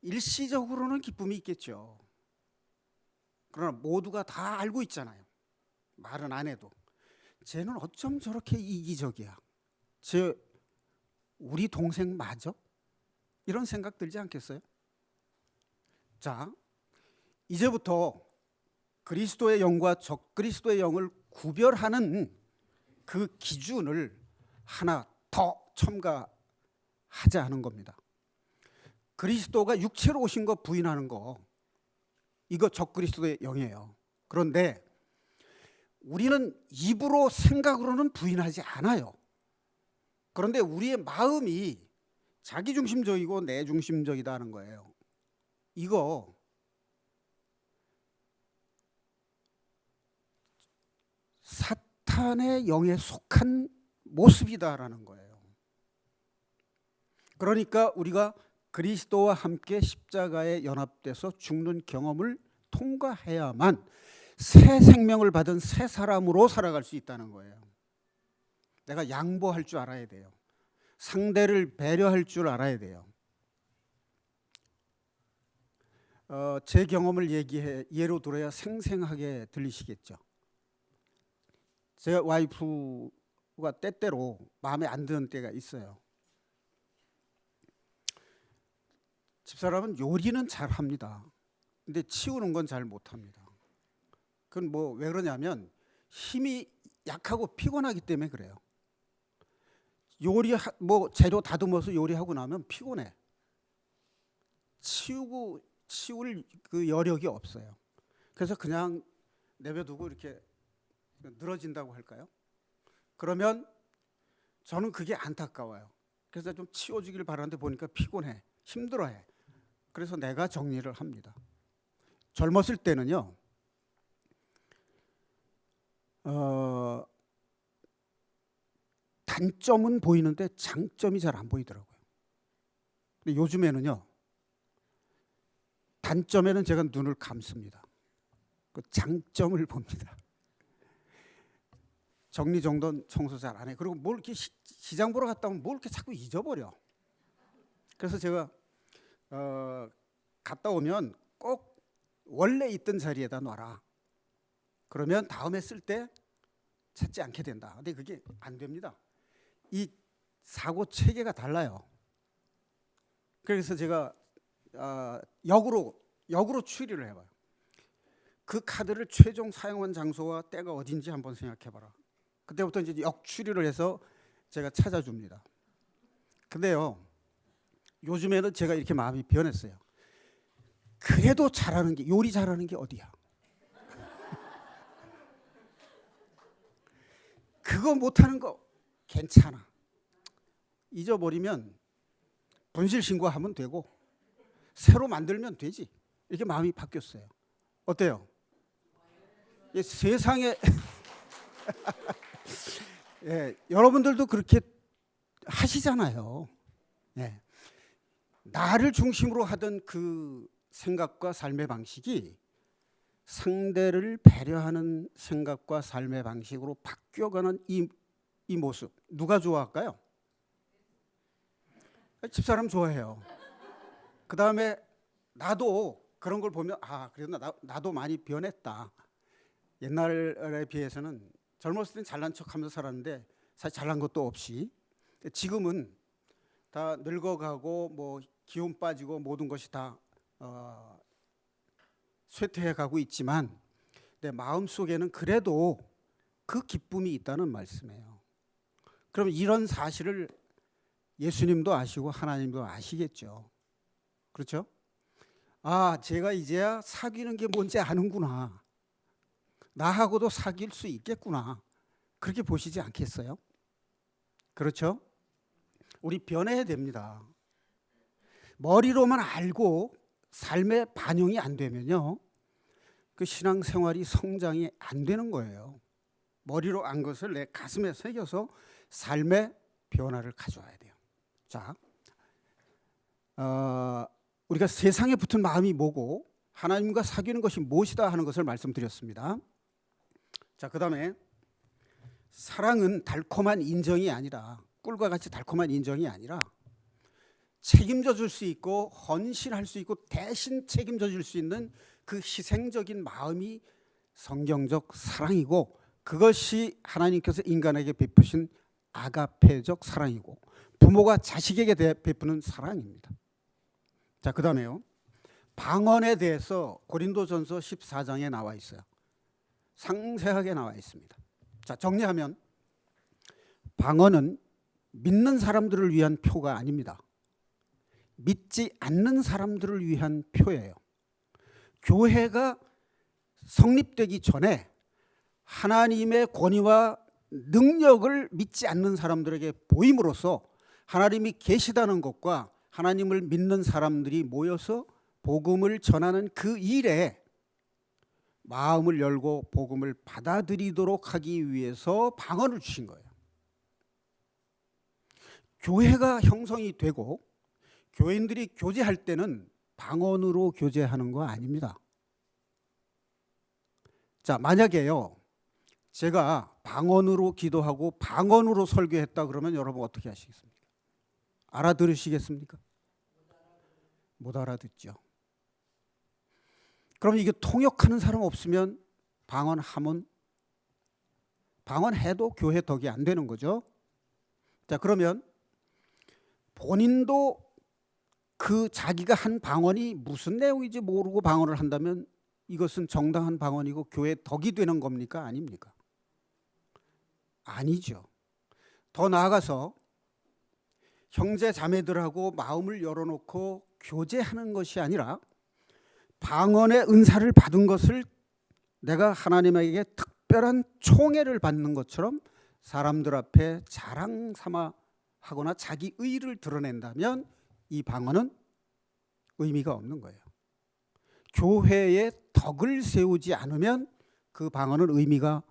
일시적으로는 기쁨이 있겠죠. 그러나 모두가 다 알고 있잖아요. 말은 안 해도 쟤는 어쩜 저렇게 이기적이야, 우리 동생 맞아? 이런 생각 들지 않겠어요? 자, 이제부터 그리스도의 영과 적그리스도의 영을 구별하는 그 기준을 하나 더 첨가하자 하는 겁니다. 그리스도가 육체로 오신 거 부인하는 거, 이거 적그리스도의 영이에요. 그런데 우리는 입으로 생각으로는 부인하지 않아요. 그런데 우리의 마음이 자기중심적이고 내중심적이다는 거예요. 이거 사탄의 영에 속한 모습이다라는 거예요. 그러니까 우리가 그리스도와 함께 십자가에 연합돼서 죽는 경험을 통과해야만 새 생명을 받은 새 사람으로 살아갈 수 있다는 거예요. 내가 양보할 줄 알아야 돼요. 상대를 배려할 줄 알아야 돼요. 제 경험을 예로 들어야 생생하게 들리시겠죠. 제 와이프가 때때로 마음에 안 드는 때가 있어요. 집사람은 요리는 잘합니다. 근데 치우는 건 잘 못합니다. 그건 뭐 왜 그러냐면 힘이 약하고 피곤하기 때문에 그래요. 재료 다듬어서 요리하고 나면 피곤해. 치울 그 여력이 없어요. 그래서 그냥 내버려두고 이렇게 늘어진다고 할까요? 그러면 저는 그게 안타까워요. 그래서 좀 치워주길 바라는데 보니까 피곤해, 힘들어해. 그래서 내가 정리를 합니다. 젊었을 때는요, 단점은 보이는데 장점이 잘 안 보이더라고요. 근데 요즘에는요, 단점에는 제가 눈을 감습니다. 그 장점을 봅니다. 정리정돈 청소 잘 안 해. 그리고 뭘 이렇게 시장 보러 갔다 오면 뭘 이렇게 자꾸 잊어버려. 그래서 제가 갔다 오면 꼭 원래 있던 자리에다 놔라. 그러면 다음에 쓸 때 찾지 않게 된다. 근데 그게 안 됩니다. 이 사고 체계가 달라요. 그래서 제가 역으로 추리를 해봐요. 그 카드를 최종 사용한 장소와 때가 어딘지 한번 생각해봐라. 그때부터 이제 역 추리를 해서 제가 찾아줍니다. 근데요, 요즘에는 제가 이렇게 마음이 변했어요. 그래도 잘하는 게, 요리 잘하는 게 어디야? 그거 못하는 거 괜찮아. 잊어버리면 분실 신고하면 되고 새로 만들면 되지. 이렇게 마음이 바뀌었어요. 어때요? 세상에 예, 여러분들도 그렇게 하시잖아요. 예. 나를 중심으로 하던 그 생각과 삶의 방식이 상대를 배려하는 생각과 삶의 방식으로 바뀌어가는 이 모습, 누가 좋아할까요? 집사람 좋아해요. 그 다음에 나도 그런 걸 보면 그래도 나도 많이 변했다. 옛날에 비해서는 젊었을 땐 잘난 척하면서 살았는데 사실 잘난 것도 없이 지금은 다 늙어가고 뭐 기운 빠지고 모든 것이 다 쇠퇴해가고 있지만 내 마음속에는 그래도 그 기쁨이 있다는 말씀이에요. 그럼 이런 사실을 예수님도 아시고 하나님도 아시겠죠. 그렇죠? 제가 이제야 사귀는 게 뭔지 아는구나. 나하고도 사귈 수 있겠구나. 그렇게 보시지 않겠어요? 그렇죠? 우리 변해야 됩니다. 머리로만 알고 삶의 반영이 안 되면요, 그 신앙생활이 성장이 안 되는 거예요. 머리로 안 것을 내 가슴에 새겨서 삶의 변화를 가져와야 돼요. 자, 우리가 세상에 붙은 마음이 뭐고 하나님과 사귀는 것이 무엇이다 하는 것을 말씀드렸습니다. 자, 그 다음에 사랑은 달콤한 인정이 아니라, 꿀과 같이 달콤한 인정이 아니라 책임져 줄 수 있고 헌신할 수 있고 대신 책임져 줄 수 있는 그 희생적인 마음이 성경적 사랑이고, 그것이 하나님께서 인간에게 베푸신 아가페적 사랑이고 부모가 자식에게 베푸는 사랑입니다. 자, 그 다음에요, 방언에 대해서 고린도전서 14장에 나와 있어요. 상세하게 나와 있습니다. 자, 정리하면 방언은 믿는 사람들을 위한 표가 아닙니다. 믿지 않는 사람들을 위한 표예요. 교회가 성립되기 전에 하나님의 권위와 능력을 믿지 않는 사람들에게 보임으로써 하나님이 계시다는 것과 하나님을 믿는 사람들이 모여서 복음을 전하는 그 일에 마음을 열고 복음을 받아들이도록 하기 위해서 방언을 주신 거예요. 교회가 형성이 되고 교인들이 교제할 때는 방언으로 교제하는 거 아닙니다. 자, 만약에요, 제가 방언으로 기도하고 방언으로 설교했다 그러면 여러분 어떻게 하시겠습니까? 알아들으시겠습니까? 못 알아듣죠. 그럼 이게 통역하는 사람 없으면 방언해도 교회 덕이 안 되는 거죠. 자, 그러면 본인도 그 자기가 한 방언이 무슨 내용인지 모르고 방언을 한다면 이것은 정당한 방언이고 교회 덕이 되는 겁니까? 아닙니까? 아니죠. 더 나아가서 형제 자매들하고 마음을 열어놓고 교제하는 것이 아니라 방언의 은사를 받은 것을 내가 하나님에게 특별한 총애를 받는 것처럼 사람들 앞에 자랑 삼아 하거나 자기 의를 드러낸다면 이 방언은 의미가 없는 거예요. 교회에 덕을 세우지 않으면 그 방언은 의미가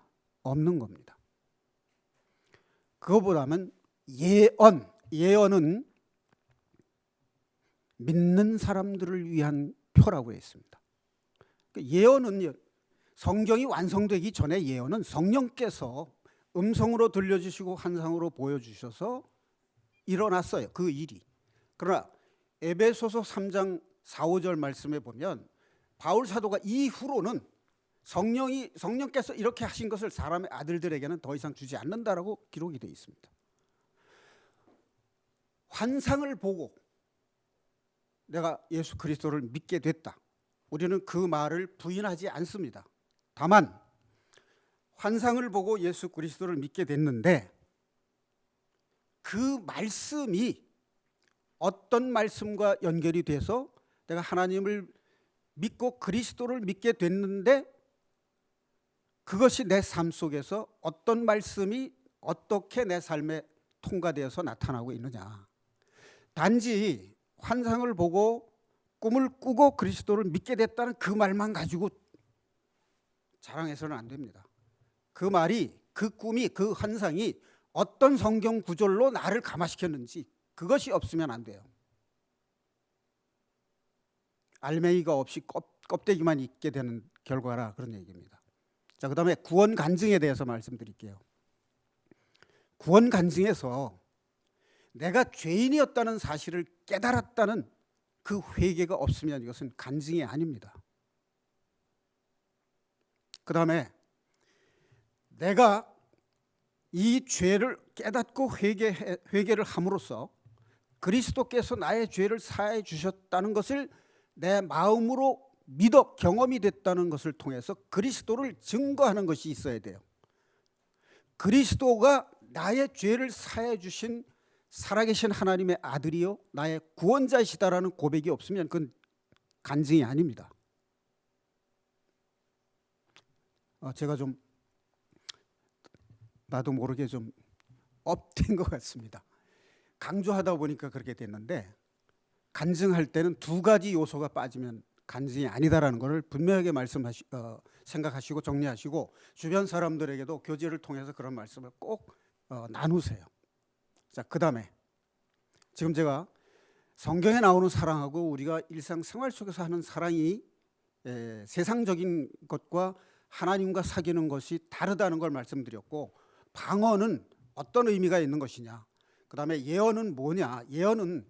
없는 겁니다. 그거보다는 예언은 믿는 사람들을 위한 표라고 했습니다. 예언은 성경이 완성되기 전에 예언은 성령께서 음성으로 들려주시고 환상으로 보여주셔서 일어났어요. 그 일이. 그러나 에베소서 3장 4, 5절 말씀에 보면 바울 사도가 이후로는 성령께서 이렇게 하신 것을 사람의 아들들에게는 더 이상 주지 않는다라고 기록이 되어 있습니다. 환상을 보고 내가 예수 그리스도를 믿게 됐다. 우리는 그 말을 부인하지 않습니다. 다만 환상을 보고 예수 그리스도를 믿게 됐는데 그 말씀이 어떤 말씀과 연결이 돼서 내가 하나님을 믿고 그리스도를 믿게 됐는데 그것이 내 삶 속에서 어떤 말씀이 어떻게 내 삶에 통과되어서 나타나고 있느냐. 단지 환상을 보고 꿈을 꾸고 그리스도를 믿게 됐다는 그 말만 가지고 자랑해서는 안 됩니다. 그 말이, 그 꿈이, 그 환상이 어떤 성경 구절로 나를 감화시켰는지 그것이 없으면 안 돼요. 알맹이가 없이 껍데기만 있게 되는 결과라 그런 얘기입니다. 자, 그다음에 구원 간증에 대해서 말씀드릴게요. 구원 간증에서 내가 죄인이었다는 사실을 깨달았다는 그 회개가 없으면 이것은 간증이 아닙니다. 그다음에 내가 이 죄를 깨닫고 회개를 함으로써 그리스도께서 나의 죄를 사해 주셨다는 것을 내 마음으로 믿어 경험이 됐다는 것을 통해서 그리스도를 증거하는 것이 있어야 돼요. 그리스도가 나의 죄를 사해 주신 살아계신 하나님의 아들이요 나의 구원자이시다라는 고백이 없으면 그건 간증이 아닙니다. 제가 좀 나도 모르게 좀 업된 것 같습니다. 강조하다 보니까 그렇게 됐는데 간증할 때는 두 가지 요소가 빠지면 간증이 아니다라는 것을 분명하게 생각하시고 정리하시고 주변 사람들에게도 교제를 통해서 그런 말씀을 꼭 나누세요. 자, 그다음에 지금 제가 성경에 나오는 사랑하고 우리가 일상생활 속에서 하는 사랑이 세상적인 것과 하나님과 사귀는 것이 다르다는 걸 말씀드렸고, 방언은 어떤 의미가 있는 것이냐, 그다음에 예언은 뭐냐. 예언은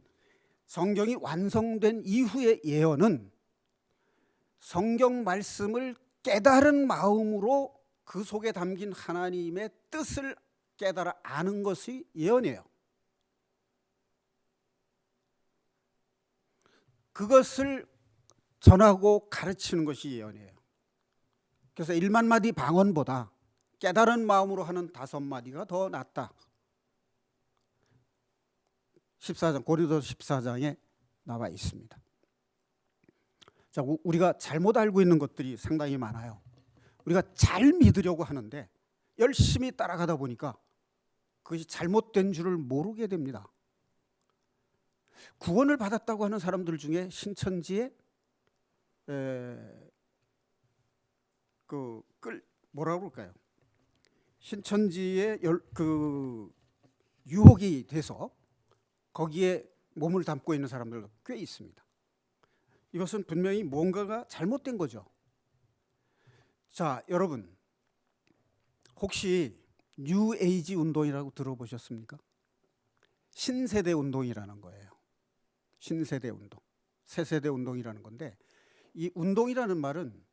성경이 완성된 이후의 예언은 성경 말씀을 깨달은 마음으로 그 속에 담긴 하나님의 뜻을 깨달아 아는 것이 예언이에요. 그것을 전하고 가르치는 것이 예언이에요. 그래서 1만 마디 방언보다 깨달은 마음으로 하는 5마디가 더 낫다. 14장 고린도서 14장에 나와 있습니다. 자, 우리가 잘못 알고 있는 것들이 상당히 많아요. 우리가 잘 믿으려고 하는데 열심히 따라가다 보니까 그것이 잘못된 줄을 모르게 됩니다. 구원을 받았다고 하는 사람들 중에 신천지에 뭐라고 그럴까요? 신천지에 유혹이 돼서 거기에 몸을 담고 있는 사람들도 꽤 있습니다. 이것은 분명히 뭔가가 잘못된 거죠. 자, 여러분, 혹시 뉴에이지 운동이라고 들어보셨습니까? 신세대 운동이라는 거예요. 신세대 운동, 새세대 운동이라는 건데, 이 운동이라는 말은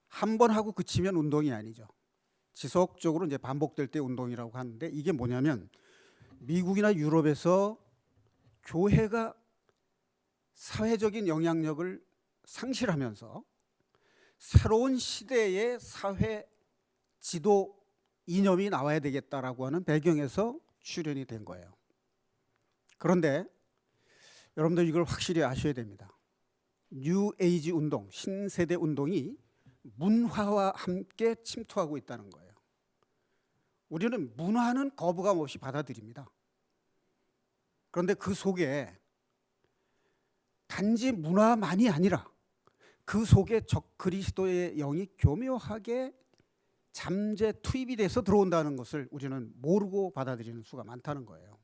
한 번 하고 그치면 운동이 아니죠. 지속적으로 이제 반복될 때 운동이라고 하는데, 이게 뭐냐면 미국이나 유럽에서 교회가 사회적인 영향력을 상실하면서 새로운 시대의 사회 지도 이념이 나와야 되겠다라고 하는 배경에서 출현이 된 거예요. 그런데 여러분들 이걸 확실히 아셔야 됩니다. 뉴에이지 운동, 신세대 운동이 문화와 함께 침투하고 있다는 거예요. 우리는 문화는 거부감 없이 받아들입니다. 그런데 그 속에 단지 문화만이 아니라 그 속에 적 그리스도의 영이 교묘하게 잠재 투입이 돼서 들어온다는 것을 우리는 모르고 받아들이는 수가 많다는 거예요.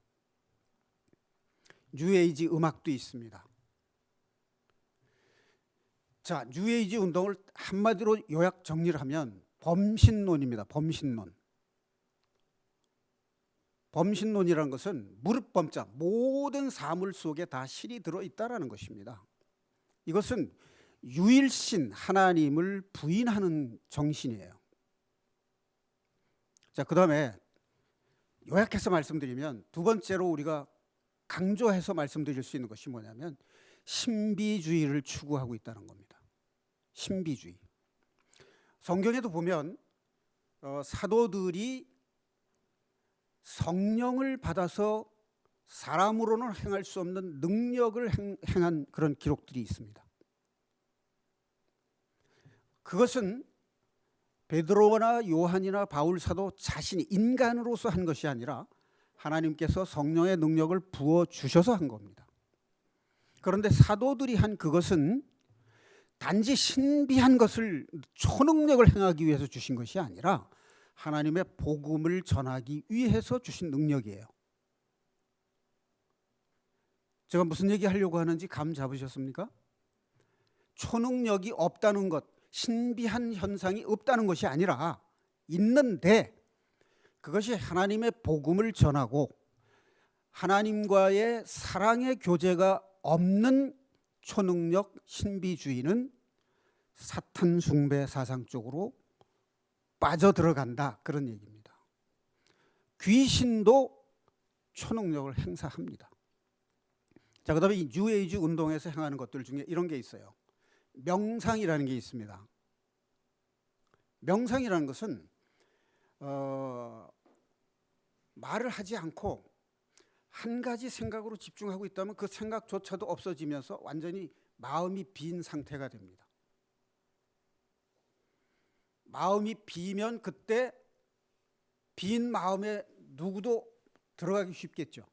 뉴에이지 음악도 있습니다. 자, 뉴에이지 운동을 한마디로 요약 정리를 하면 범신론입니다. 범신론. 범신론이라는 것은 무릇범자, 모든 사물 속에 다 실이 들어있다라는 것입니다. 이것은 유일신 하나님을 부인하는 정신이에요. 자, 그다음에 요약해서 말씀드리면 두 번째로 우리가 강조해서 말씀드릴 수 있는 것이 뭐냐면 신비주의를 추구하고 있다는 겁니다. 신비주의. 성경에도 보면 사도들이 성령을 받아서 사람으로는 행할 수 없는 능력을 행한 그런 기록들이 있습니다. 그것은 베드로나 요한이나 바울 사도 자신이 인간으로서 한 것이 아니라 하나님께서 성령의 능력을 부어 주셔서 한 겁니다. 그런데 사도들이 한 그것은 단지 신비한 것을 초능력을 행하기 위해서 주신 것이 아니라 하나님의 복음을 전하기 위해서 주신 능력이에요. 제가 무슨 얘기 하려고 하는지 감 잡으셨습니까? 초능력이 없다는 것, 신비한 현상이 없다는 것이 아니라 있는데 그것이 하나님의 복음을 전하고 하나님과의 사랑의 교제가 없는 초능력 신비주의는 사탄 숭배 사상 쪽으로 빠져들어간다, 그런 얘기입니다. 귀신도 초능력을 행사합니다. 자, 그다음에 이 뉴에이지 운동에서 행하는 것들 중에 이런 게 있어요. 명상이라는 게 있습니다. 명상이라는 것은 말을 하지 않고 한 가지 생각으로 집중하고 있다면 그 생각조차도 없어지면서 완전히 마음이 빈 상태가 됩니다. 마음이 비면 그때 빈 마음에 누구도 들어가기 쉽겠죠.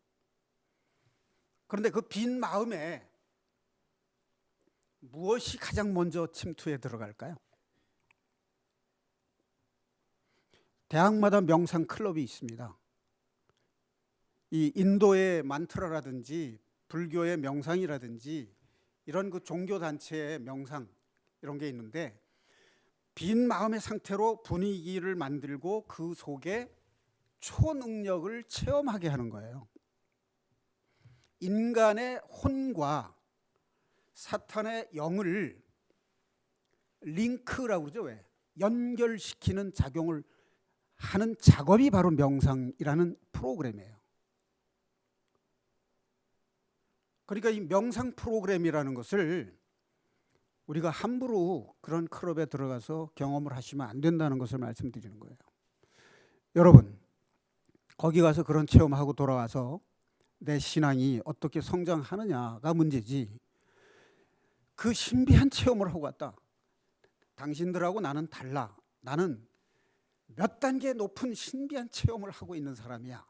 그런데 그 빈 마음에 무엇이 가장 먼저 침투해 들어갈까요? 대학마다 명상 클럽이 있습니다. 이 인도의 만트라라든지 불교의 명상이라든지 이런 그 종교 단체의 명상 이런 게 있는데 빈 마음의 상태로 분위기를 만들고 그 속에 초능력을 체험하게 하는 거예요. 인간의 혼과 사탄의 영을 링크라고 그러죠. 왜? 연결시키는 작용을 하는 작업이 바로 명상이라는 프로그램이에요. 그러니까 이 명상 프로그램이라는 것을 우리가 함부로 그런 클럽에 들어가서 경험을 하시면 안 된다는 것을 말씀드리는 거예요. 여러분, 거기 가서 그런 체험하고 돌아와서 내 신앙이 어떻게 성장하느냐가 문제지, 그 신비한 체험을 하고 왔다, 당신들하고 나는 달라, 나는 몇 단계 높은 신비한 체험을 하고 있는 사람이야.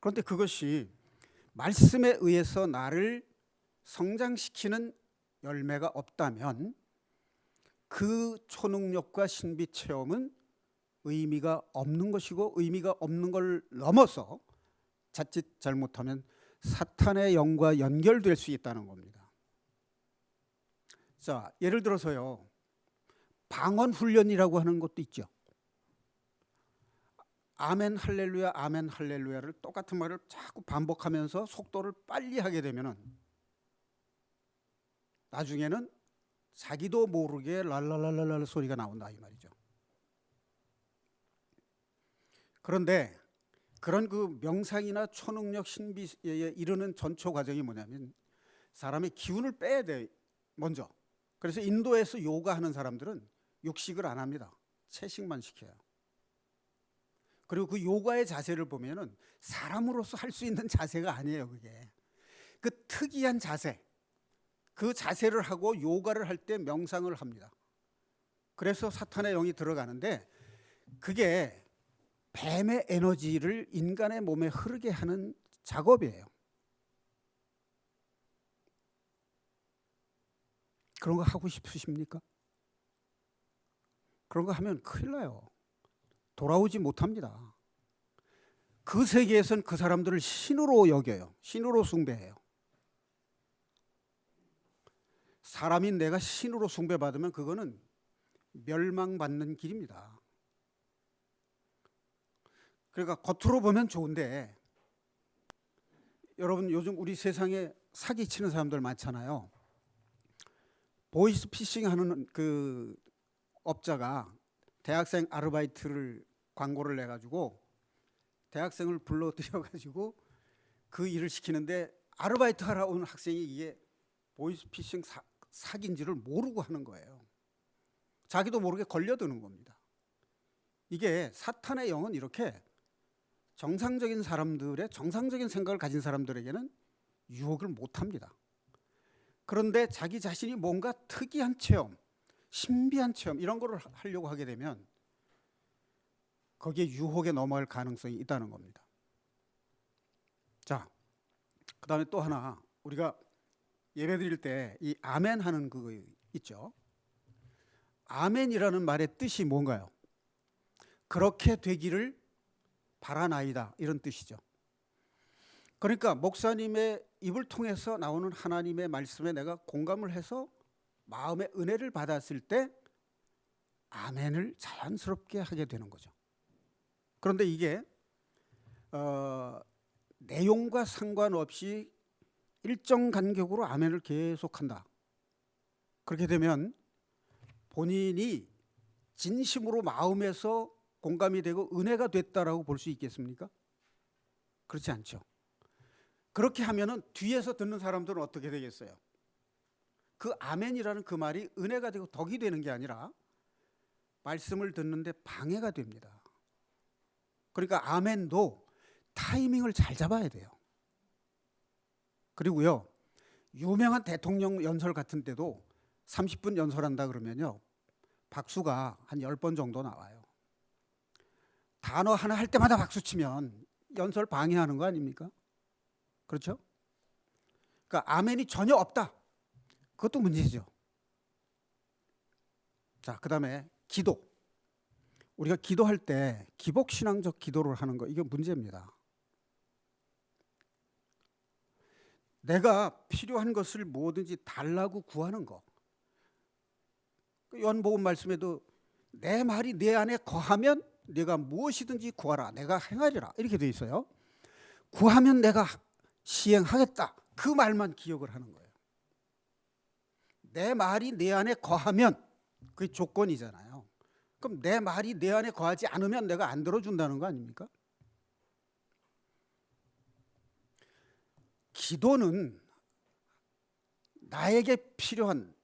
그런데 그것이 말씀에 의해서 나를 성장시키는 열매가 없다면 그 초능력과 신비 체험은 의미가 없는 것이고, 의미가 없는 걸 넘어서 자칫 잘못하면 사탄의 영과 연결될 수 있다는 겁니다. 자, 예를 들어서요, 방언 훈련이라고 하는 것도 있죠. 아멘 할렐루야 아멘 할렐루야를 똑같은 말을 자꾸 반복하면서 속도를 빨리 하게 되면은 나중에는 자기도 모르게 랄랄랄랄 소리가 나온다, 이 말이죠. 그런데 그런 그 명상이나 초능력 신비에 이르는 전초 과정이 뭐냐면 사람의 기운을 빼야 돼, 먼저. 그래서 인도에서 요가 하는 사람들은 육식을 안 합니다. 채식만 시켜요. 그리고 그 요가의 자세를 보면은 사람으로서 할 수 있는 자세가 아니에요. 그게 그 특이한 자세, 그 자세를 하고 요가를 할 때 명상을 합니다. 그래서 사탄의 영이 들어가는데 그게 뱀의 에너지를 인간의 몸에 흐르게 하는 작업이에요. 그런 거 하고 싶으십니까? 그런 거 하면 큰일 나요. 돌아오지 못합니다. 그 세계에선 그 사람들을 신으로 여겨요. 신으로 숭배해요. 사람인 내가 신으로 숭배받으면 그거는 멸망받는 길입니다. 그러니까 겉으로 보면 좋은데, 여러분 요즘 우리 세상에 사기치는 사람들 많잖아요. 보이스피싱 하는 그 업자가 대학생 아르바이트를 광고를 내 가지고 대학생을 불러들여 가지고 그 일을 시키는데 아르바이트 하러 온 학생이 이게 보이스피싱 사기인지를 모르고 하는 거예요. 자기도 모르게 걸려드는 겁니다. 이게 사탄의 영은 이렇게 정상적인 사람들의 정상적인 생각을 가진 사람들에게는 유혹을 못합니다. 그런데 자기 자신이 뭔가 특이한 체험, 신비한 체험 이런 거를 하려고 하게 되면 거기에 유혹에 넘어갈 가능성이 있다는 겁니다. 자, 그 다음에 또 하나, 우리가 예배 드릴 때 이 아멘 하는 그거 있죠. 아멘이라는 말의 뜻이 뭔가요? 그렇게 되기를 바라나이다, 이런 뜻이죠. 그러니까 목사님의 입을 통해서 나오는 하나님의 말씀에 내가 공감을 해서 마음의 은혜를 받았을 때 아멘을 자연스럽게 하게 되는 거죠. 그런데 이게 내용과 상관없이 일정 간격으로 아멘을 계속한다. 그렇게 되면 본인이 진심으로 마음에서 공감이 되고 은혜가 됐다라고 볼 수 있겠습니까? 그렇지 않죠. 그렇게 하면은 뒤에서 듣는 사람들은 어떻게 되겠어요? 그 아멘이라는 그 말이 은혜가 되고 덕이 되는 게 아니라 말씀을 듣는데 방해가 됩니다. 그러니까 아멘도 타이밍을 잘 잡아야 돼요. 그리고요, 유명한 대통령 연설 같은 때도 30분 연설한다 그러면요, 박수가 한 10번 정도 나와요. 단어 하나 할 때마다 박수 치면 연설 방해하는 거 아닙니까? 그렇죠? 그러니까 아멘이 전혀 없다. 그것도 문제죠. 자, 그 다음에 기도. 우리가 기도할 때 기복신앙적 기도를 하는 거, 이게 문제입니다. 내가 필요한 것을 뭐든지 달라고 구하는 거. 요한복음 말씀에도 내 말이 내 안에 거하면 내가 무엇이든지 구하라, 내가 행하리라, 이렇게 돼 있어요. 구하면 내가 시행하겠다, 그 말만 기억을 하는 거예요. 내 말이 내 안에 거하면 그게 조건이잖아요. 그럼 내 말이 내 안에 거하지 않으면 내가 안 들어준다는 거 아닙니까? 기도는 나에게 필요한,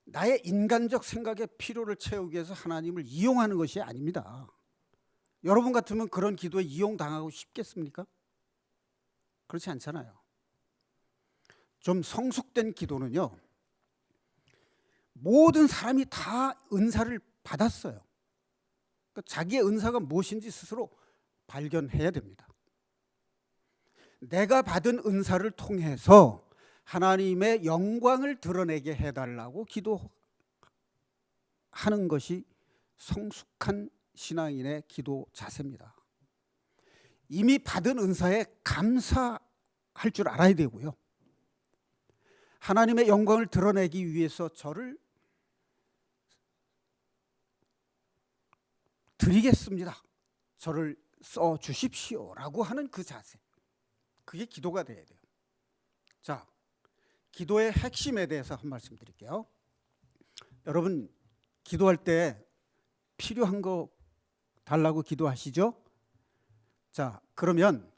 나의 인간적 생각의 필요를 채우기 위해서 하나님을 이용하는 것이 아닙니다. 여러분 같으면 그런 기도에 이용당하고 싶겠습니까? 그렇지 않잖아요. 좀 성숙된 기도는요, 모든 사람이 다 은사를 받았어요. 그러니까 자기의 은사가 무엇인지 스스로 발견해야 됩니다. 내가 받은 은사를 통해서 하나님의 영광을 드러내게 해달라고 기도하는 것이 성숙한 신앙인의 기도 자세입니다. 이미 받은 은사에 감사할 줄 알아야 되고요, 하나님의 영광을 드러내기 위해서 저를 드리겠습니다, 저를 써 주십시오라고 하는 그 자세, 그게 기도가 돼야 돼요. 자, 기도의 핵심에 대해서 한 말씀 드릴게요. 여러분, 기도할 때 필요한 거 달라고 기도하시죠? 자, 그러면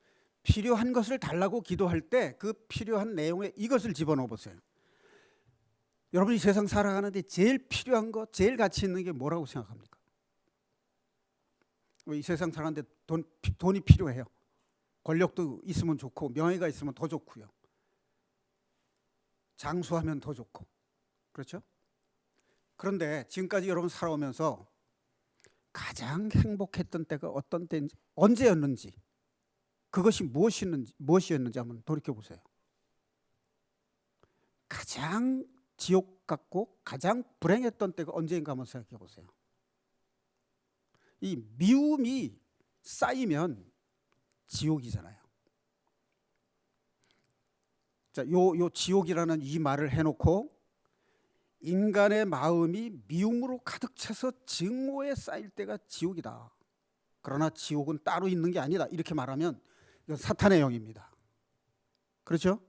필요한 것을 달라고 기도할 때 그 필요한 내용에 이것을 집어넣어 보세요. 여러분이 세상 살아가는데 제일 필요한 거, 제일 가치 있는 게 뭐라고 생각합니까? 이 세상 살아가는데 돈이 필요해요. 권력도 있으면 좋고, 명예가 있으면 더 좋고요, 장수하면 더 좋고, 그렇죠? 그런데 지금까지 여러분 살아오면서 가장 행복했던 때가 어떤 때인지, 언제였는지, 그것이 무엇이었는지 한번 돌이켜 보세요. 가장 지옥 같고 가장 불행했던 때가 언제인가 한번 생각해 보세요. 이 미움이 쌓이면 지옥이잖아요. 자, 요 지옥이라는 이 말을 해놓고 인간의 마음이 미움으로 가득 차서 증오에 쌓일 때가 지옥이다. 그러나 지옥은 따로 있는 게 아니다, 이렇게 말하면 이건 사탄의 영입니다. 그렇죠?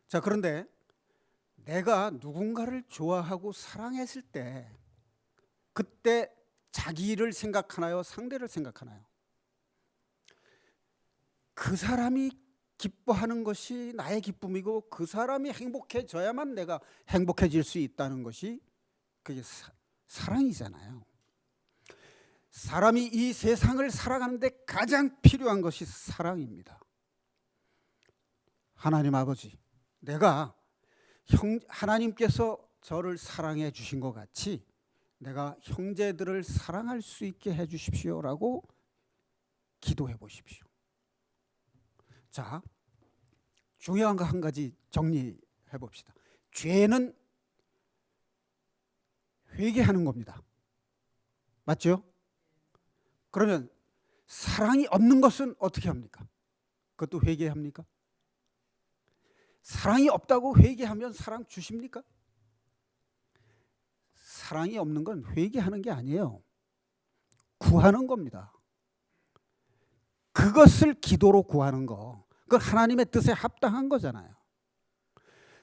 자, 그런데 내가 누군가를 좋아하고 사랑했을 때 그때 자기를 생각하나요? 상대를 생각하나요? 그 사람이 기뻐하는 것이 나의 기쁨이고 그 사람이 행복해져야만 내가 행복해질 수 있다는 것이 그게 사랑이잖아요. 사람이 이 세상을 살아가는데 가장 필요한 것이 사랑입니다. 하나님 아버지, 내가 하나님께서 저를 사랑해 주신 것 같이 내가 형제들을 사랑할 수 있게 해 주십시오라고 기도해 보십시오. 자, 중요한 거 한 가지 정리해 봅시다. 죄는 회개하는 겁니다. 맞죠? 그러면 사랑이 없는 것은 어떻게 합니까? 그것도 회개합니까? 사랑이 없다고 회개하면 사랑 주십니까? 사랑이 없는 건 회개하는 게 아니에요. 구하는 겁니다. 그것을 기도로 구하는 거, 그건 하나님의 뜻에 합당한 거잖아요.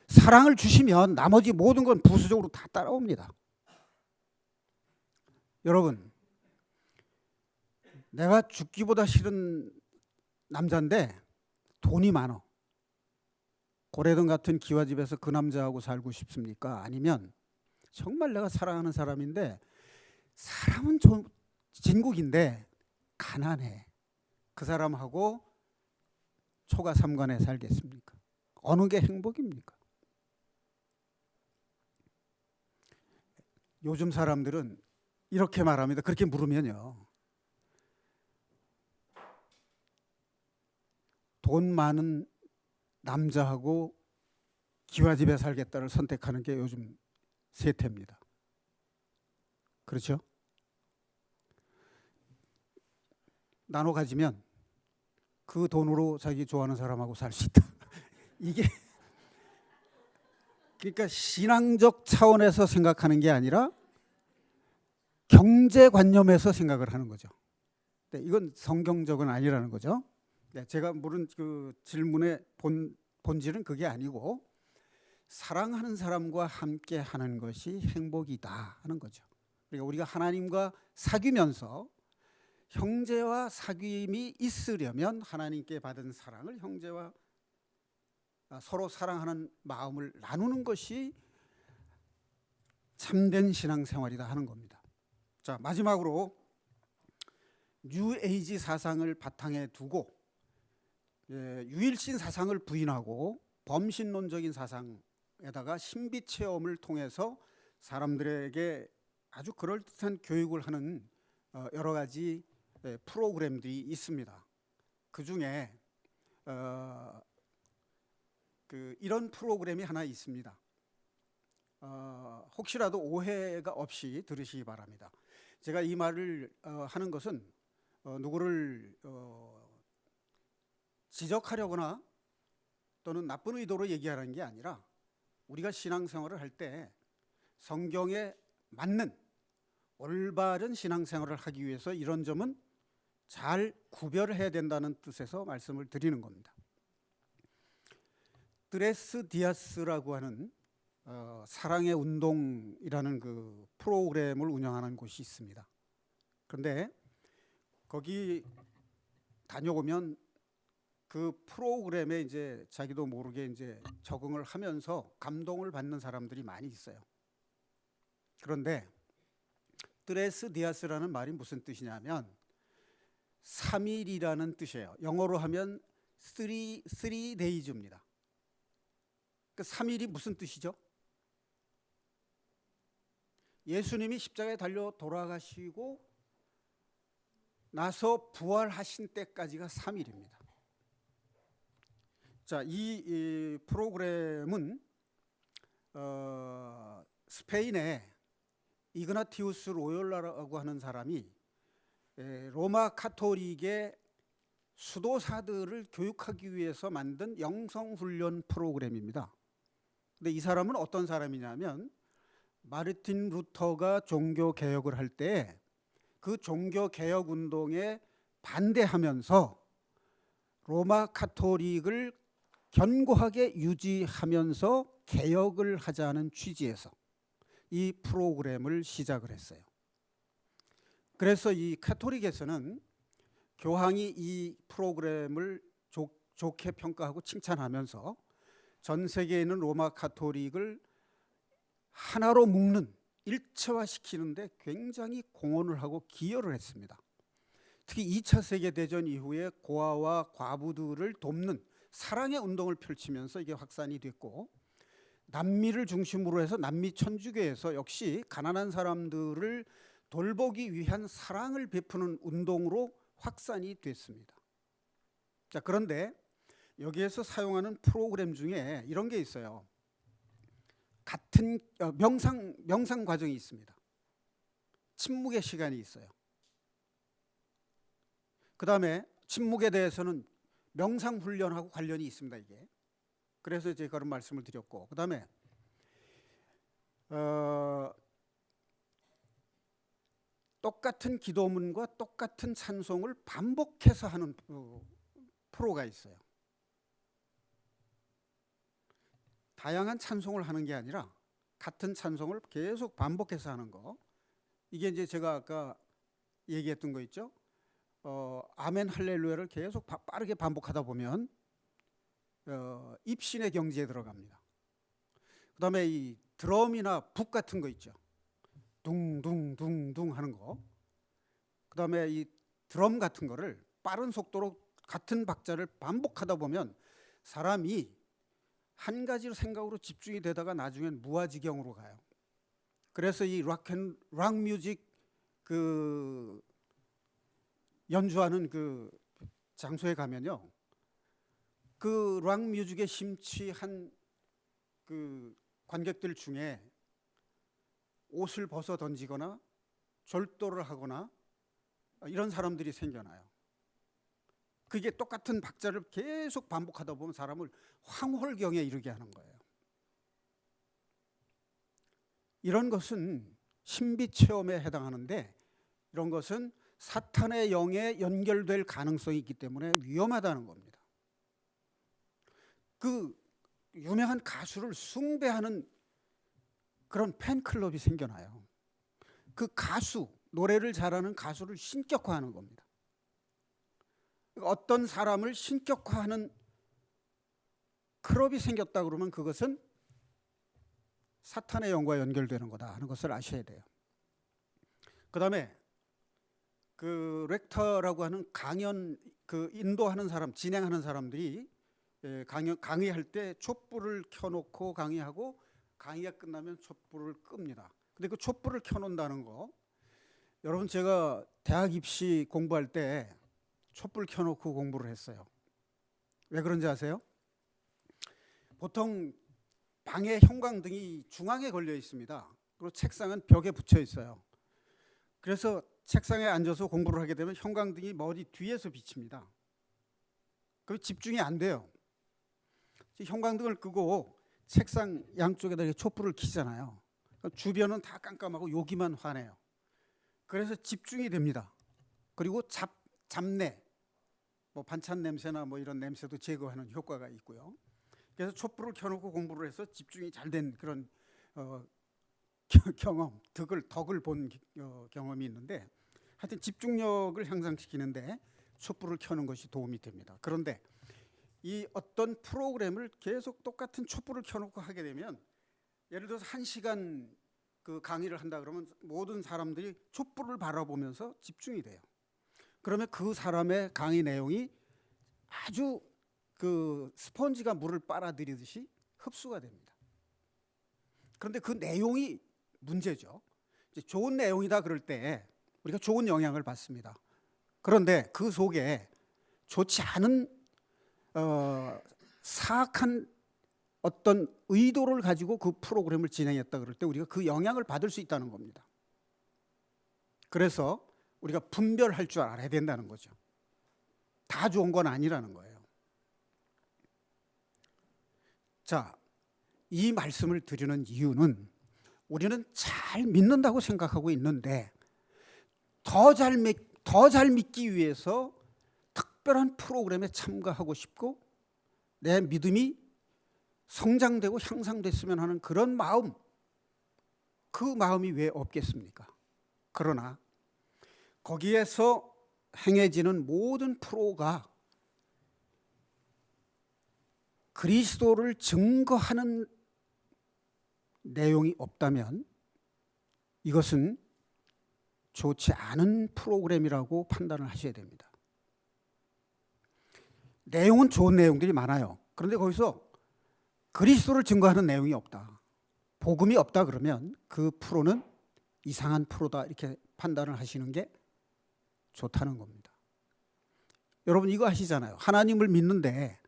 사랑을 주시면 나머지 모든 건 부수적으로 다 따라옵니다. 여러분, 내가 죽기보다 싫은 남자인데 돈이 많어. 고래등 같은 기와집에서 그 남자하고 살고 싶습니까? 아니면 정말 내가 사랑하는 사람인데 사람은 좀 진국인데 가난해. 그 사람하고 초가 삼간에 살겠습니까? 어느 게 행복입니까? 요즘 사람들은 이렇게 말합니다. 그렇게 물으면요, 돈 많은 남자하고 기와집에 살겠다를 선택하는 게 요즘 세태입니다. 그렇죠? 나눠 가지면 그 돈으로 자기 좋아하는 사람하고 살 수 있다. 이게 그러니까 신앙적 차원에서 생각하는 게 아니라 경제관념에서 생각을 하는 거죠. 네, 이건 성경적은 아니라는 거죠. 네, 제가 물은 그 질문의 본질은 그게 아니고 사랑하는 사람과 함께 하는 것이 행복이다 하는 거죠. 그러니까 우리가 하나님과 사귀면서 형제와 사귐이 있으려면 하나님께 받은 사랑을 형제와 서로 사랑하는 마음을 나누는 것이 참된 신앙생활이다 하는 겁니다. 자, 마지막으로 뉴에이지 사상을 바탕에 두고 유일신 사상을 부인하고 범신론적인 사상에다가 신비 체험을 통해서 사람들에게 아주 그럴듯한 교육을 하는 여러 가지 프로그램들이 있습니다. 그 중에 이런 프로그램이 하나 있습니다. 혹시라도 오해가 없이 들으시기 바랍니다. 제가 이 말을 하는 것은 누구를 지적하려거나 또는 나쁜 의도로 얘기하는 게 아니라 우리가 신앙생활을 할 때 성경에 맞는 올바른 신앙생활을 하기 위해서 이런 점은 잘 구별을 해야 된다는 뜻에서 말씀을 드리는 겁니다. 드레스 디아스라고 하는 사랑의 운동이라는 그 프로그램을 운영하는 곳이 있습니다. 그런데 거기 다녀오면 그 프로그램에 이제 자기도 모르게 이제 적응을 하면서 감동을 받는 사람들이 많이 있어요. 그런데 드레스 디아스라는 말이 무슨 뜻이냐면 3일이라는 뜻이에요. 영어로 하면 3days입니다. 그 3일이 무슨 뜻이죠? 예수님이 십자가에 달려 돌아가시고 나서 부활하신 때까지가 3일입니다. 자, 이 프로그램은 스페인의 이그나티우스 로욜라라고 하는 사람이 로마 카톨릭의 수도사들을 교육하기 위해서 만든 영성훈련 프로그램입니다. 근데 이 사람은 어떤 사람이냐면 마르틴 루터가 종교 개혁을 할 때 그 종교 개혁 운동에 반대하면서 로마 카톨릭을 견고하게 유지하면서 개혁을 하자는 취지에서 이 프로그램을 시작을 했어요. 그래서 이 가톨릭에서는 교황이 이 프로그램을 좋게 평가하고 칭찬하면서 전 세계에 있는 로마 가톨릭을 하나로 묶는, 일체화시키는데 굉장히 공헌을 하고 기여를 했습니다. 특히 2차 세계대전 이후에 고아와 과부들을 돕는 사랑의 운동을 펼치면서 이게 확산이 됐고, 남미를 중심으로 해서 남미 천주교에서 역시 가난한 사람들을 돌보기 위한 사랑을 베푸는 운동으로 확산이 됐습니다. 자, 그런데 여기에서 사용하는 프로그램 중에 이런 게 있어요. 같은 명상 과정이 있습니다. 침묵의 시간이 있어요. 그 다음에 침묵에 대해서는 명상 훈련하고 관련이 있습니다. 이게. 그래서 제가 그런 말씀을 드렸고, 그 다음에 똑같은 기도문과 똑같은 찬송을 반복해서 하는 프로가 있어요. 다양한 찬송을 하는 게 아니라 같은 찬송을 계속 반복해서 하는 거. 이게 이제 제가 아까 얘기했던 거 있죠. 아멘 할렐루야를 계속 빠르게 반복하다 보면 입신의 경지에 들어갑니다. 그 다음에 이 드럼이나 북 같은 거 있죠. 둥둥둥둥 하는 거. 그 다음에 이 드럼 같은 거를 빠른 속도로 같은 박자를 반복하다 보면 사람이 한 가지 생각으로 집중이 되다가 나중엔 무아지경으로 가요. 그래서 이 락 뮤직 그 연주하는 그 장소에 가면요, 그 락 뮤직에 심취한 그 관객들 중에 옷을 벗어 던지거나 절도를 하거나 이런 사람들이 생겨나요. 그게 똑같은 박자를 계속 반복하다 보면 사람을 황홀경에 이르게 하는 거예요. 이런 것은 신비 체험에 해당하는데, 이런 것은 사탄의 영에 연결될 가능성이 있기 때문에 위험하다는 겁니다. 그 유명한 가수를 숭배하는 그런 팬클럽이 생겨나요. 그 가수, 노래를 잘하는 가수를 신격화하는 겁니다. 어떤 사람을 신격화하는 클럽이 생겼다 그러면 그것은 사탄의 영과 연결되는 거다 하는 것을 아셔야 돼요. 그 다음에 그 렉터라고 하는 강연, 그 인도하는 사람, 진행하는 사람들이 강의할 때 촛불을 켜놓고 강의하고, 강의가 끝나면 촛불을 끕니다. 근데 그 촛불을 켜놓는다는 거, 여러분 제가 대학 입시 공부할 때 촛불 켜놓고 공부를 했어요. 왜 그런지 아세요? 보통 방에 형광등이 중앙에 걸려 있습니다. 그리고 책상은 벽에 붙여 있어요. 그래서 책상에 앉아서 공부를 하게 되면 형광등이 머리 뒤에서 비칩니다. 그럼 집중이 안 돼요. 형광등을 끄고 책상 양쪽에다 이렇게 촛불을 켜잖아요. 주변은 다 깜깜하고 여기만 환해요. 그래서 집중이 됩니다. 그리고 잡내, 뭐 반찬 냄새나 뭐 이런 냄새도 제거하는 효과가 있고요. 그래서 촛불을 켜놓고 공부를 해서 집중이 잘 된 그런 경험, 덕을 본 경험이 있는데, 하여튼 집중력을 향상시키는데 촛불을 켜는 것이 도움이 됩니다. 그런데 이 어떤 프로그램을 계속 똑같은 촛불을 켜놓고 하게 되면, 예를 들어서 1시간 그 강의를 한다 그러면 모든 사람들이 촛불을 바라보면서 집중이 돼요. 그러면 그 사람의 강의 내용이 아주 그 스펀지가 물을 빨아들이듯이 흡수가 됩니다. 그런데 그 내용이 문제죠. 이제 좋은 내용이다 그럴 때 우리가 좋은 영향을 받습니다. 그런데 그 속에 좋지 않은 사악한 어떤 의도를 가지고 그 프로그램을 진행했다 그럴 때 우리가 그 영향을 받을 수 있다는 겁니다. 그래서 우리가 분별할 줄 알아야 된다는 거죠. 다 좋은 건 아니라는 거예요. 자, 이 말씀을 드리는 이유는 우리는 잘 믿는다고 생각하고 있는데 더 잘 믿기 위해서 특별한 프로그램에 참가하고 싶고 내 믿음이 성장되고 향상됐으면 하는 그런 마음, 그 마음이 왜 없겠습니까? 그러나 거기에서 행해지는 모든 프로가 그리스도를 증거하는 내용이 없다면 이것은 좋지 않은 프로그램이라고 판단을 하셔야 됩니다. 내용은 좋은 내용들이 많아요. 그런데 거기서 그리스도를 증거하는 내용이 없다, 복음이 없다 그러면 그 프로는 이상한 프로다, 이렇게 판단을 하시는 게 좋다는 겁니다. 여러분 이거 아시잖아요. 하나님을 믿는데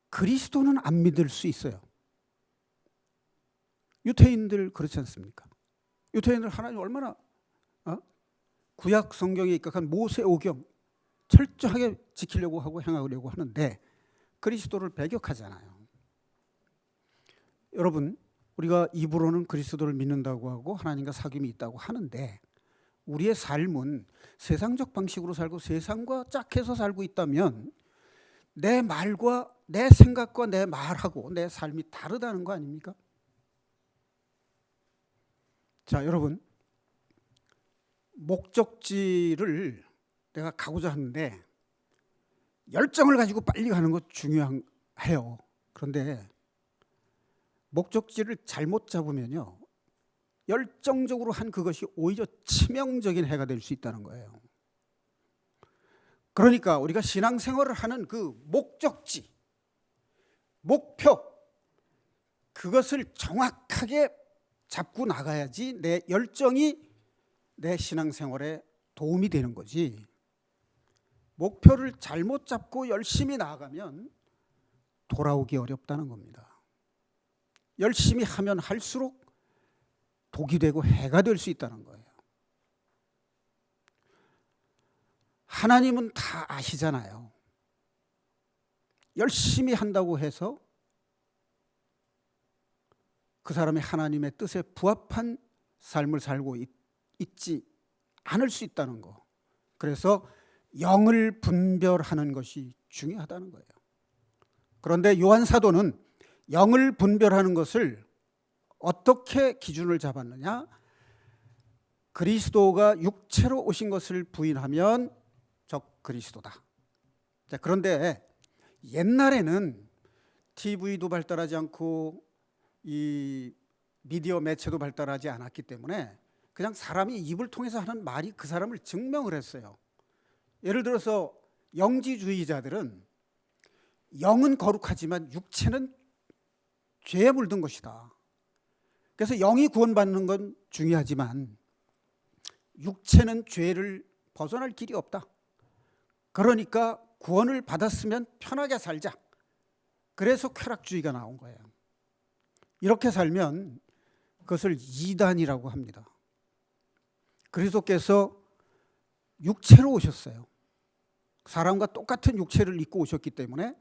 그리스도는 안 믿을 수 있어요. 유태인들 그렇지 않습니까? 유태인들 하나님 얼마나 구약 성경에 입각한 모세오경 철저하게 지키려고 하고 행하려고 하는데 그리스도를 배격하잖아요. 여러분 우리가 입으로는 그리스도를 믿는다고 하고 하나님과 사귐이 있다고 하는데 우리의 삶은 세상적 방식으로 살고 세상과 짝해서 살고 있다면 내 말과 내 생각과 내 말하고 내 삶이 다르다는 거 아닙니까? 자, 여러분 목적지를 내가 가고자 하는데 열정을 가지고 빨리 가는 거 중요해요. 그런데 목적지를 잘못 잡으면요, 열정적으로 한 그것이 오히려 치명적인 해가 될 수 있다는 거예요. 그러니까 우리가 신앙생활을 하는 그 목적지, 목표, 그것을 정확하게 잡고 나가야지 내 열정이 내 신앙생활에 도움이 되는 거지. 목표를 잘못 잡고 열심히 나아가면 돌아오기 어렵다는 겁니다. 열심히 하면 할수록 독이 되고 해가 될 수 있다는 거예요. 하나님은 다 아시잖아요. 열심히 한다고 해서 그 사람이 하나님의 뜻에 부합한 삶을 살고 있지 않을 수 있다는 거. 그래서 영을 분별하는 것이 중요하다는 거예요. 그런데 요한 사도는 영을 분별하는 것을 어떻게 기준을 잡았느냐? 그리스도가 육체로 오신 것을 부인하면 적 그리스도다. 자, 그런데 옛날에는 TV도 발달하지 않고 이 미디어 매체도 발달하지 않았기 때문에 그냥 사람이 입을 통해서 하는 말이 그 사람을 증명을 했어요. 예를 들어서 영지주의자들은 영은 거룩하지만 육체는 죄에 물든 것이다. 그래서 영이 구원받는 건 중요하지만 육체는 죄를 벗어날 길이 없다. 그러니까 구원을 받았으면 편하게 살자. 그래서 쾌락주의가 나온 거예요. 이렇게 살면 그것을 이단이라고 합니다. 그리스도께서 육체로 오셨어요. 사람과 똑같은 육체를 입고 오셨기 때문에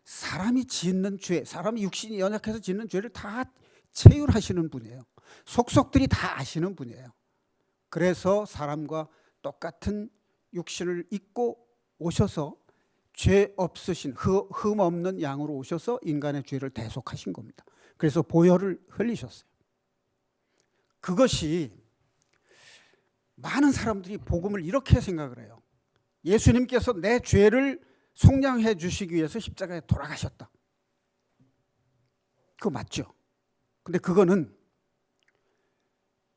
사람이 짓는 죄, 사람이 육신이 연약해서 짓는 죄를 다 체휼하시는 분이에요. 속속들이 다 아시는 분이에요. 그래서 사람과 똑같은 육신을 입고 오셔서 죄 없으신 흠 없는 양으로 오셔서 인간의 죄를 대속하신 겁니다. 그래서 보혈을 흘리셨어요. 그것이 많은 사람들이 복음을 이렇게 생각을 해요. 예수님께서 내 죄를 속량해 주시기 위해서 십자가에 돌아가셨다. 그거 맞죠? 근데 그거는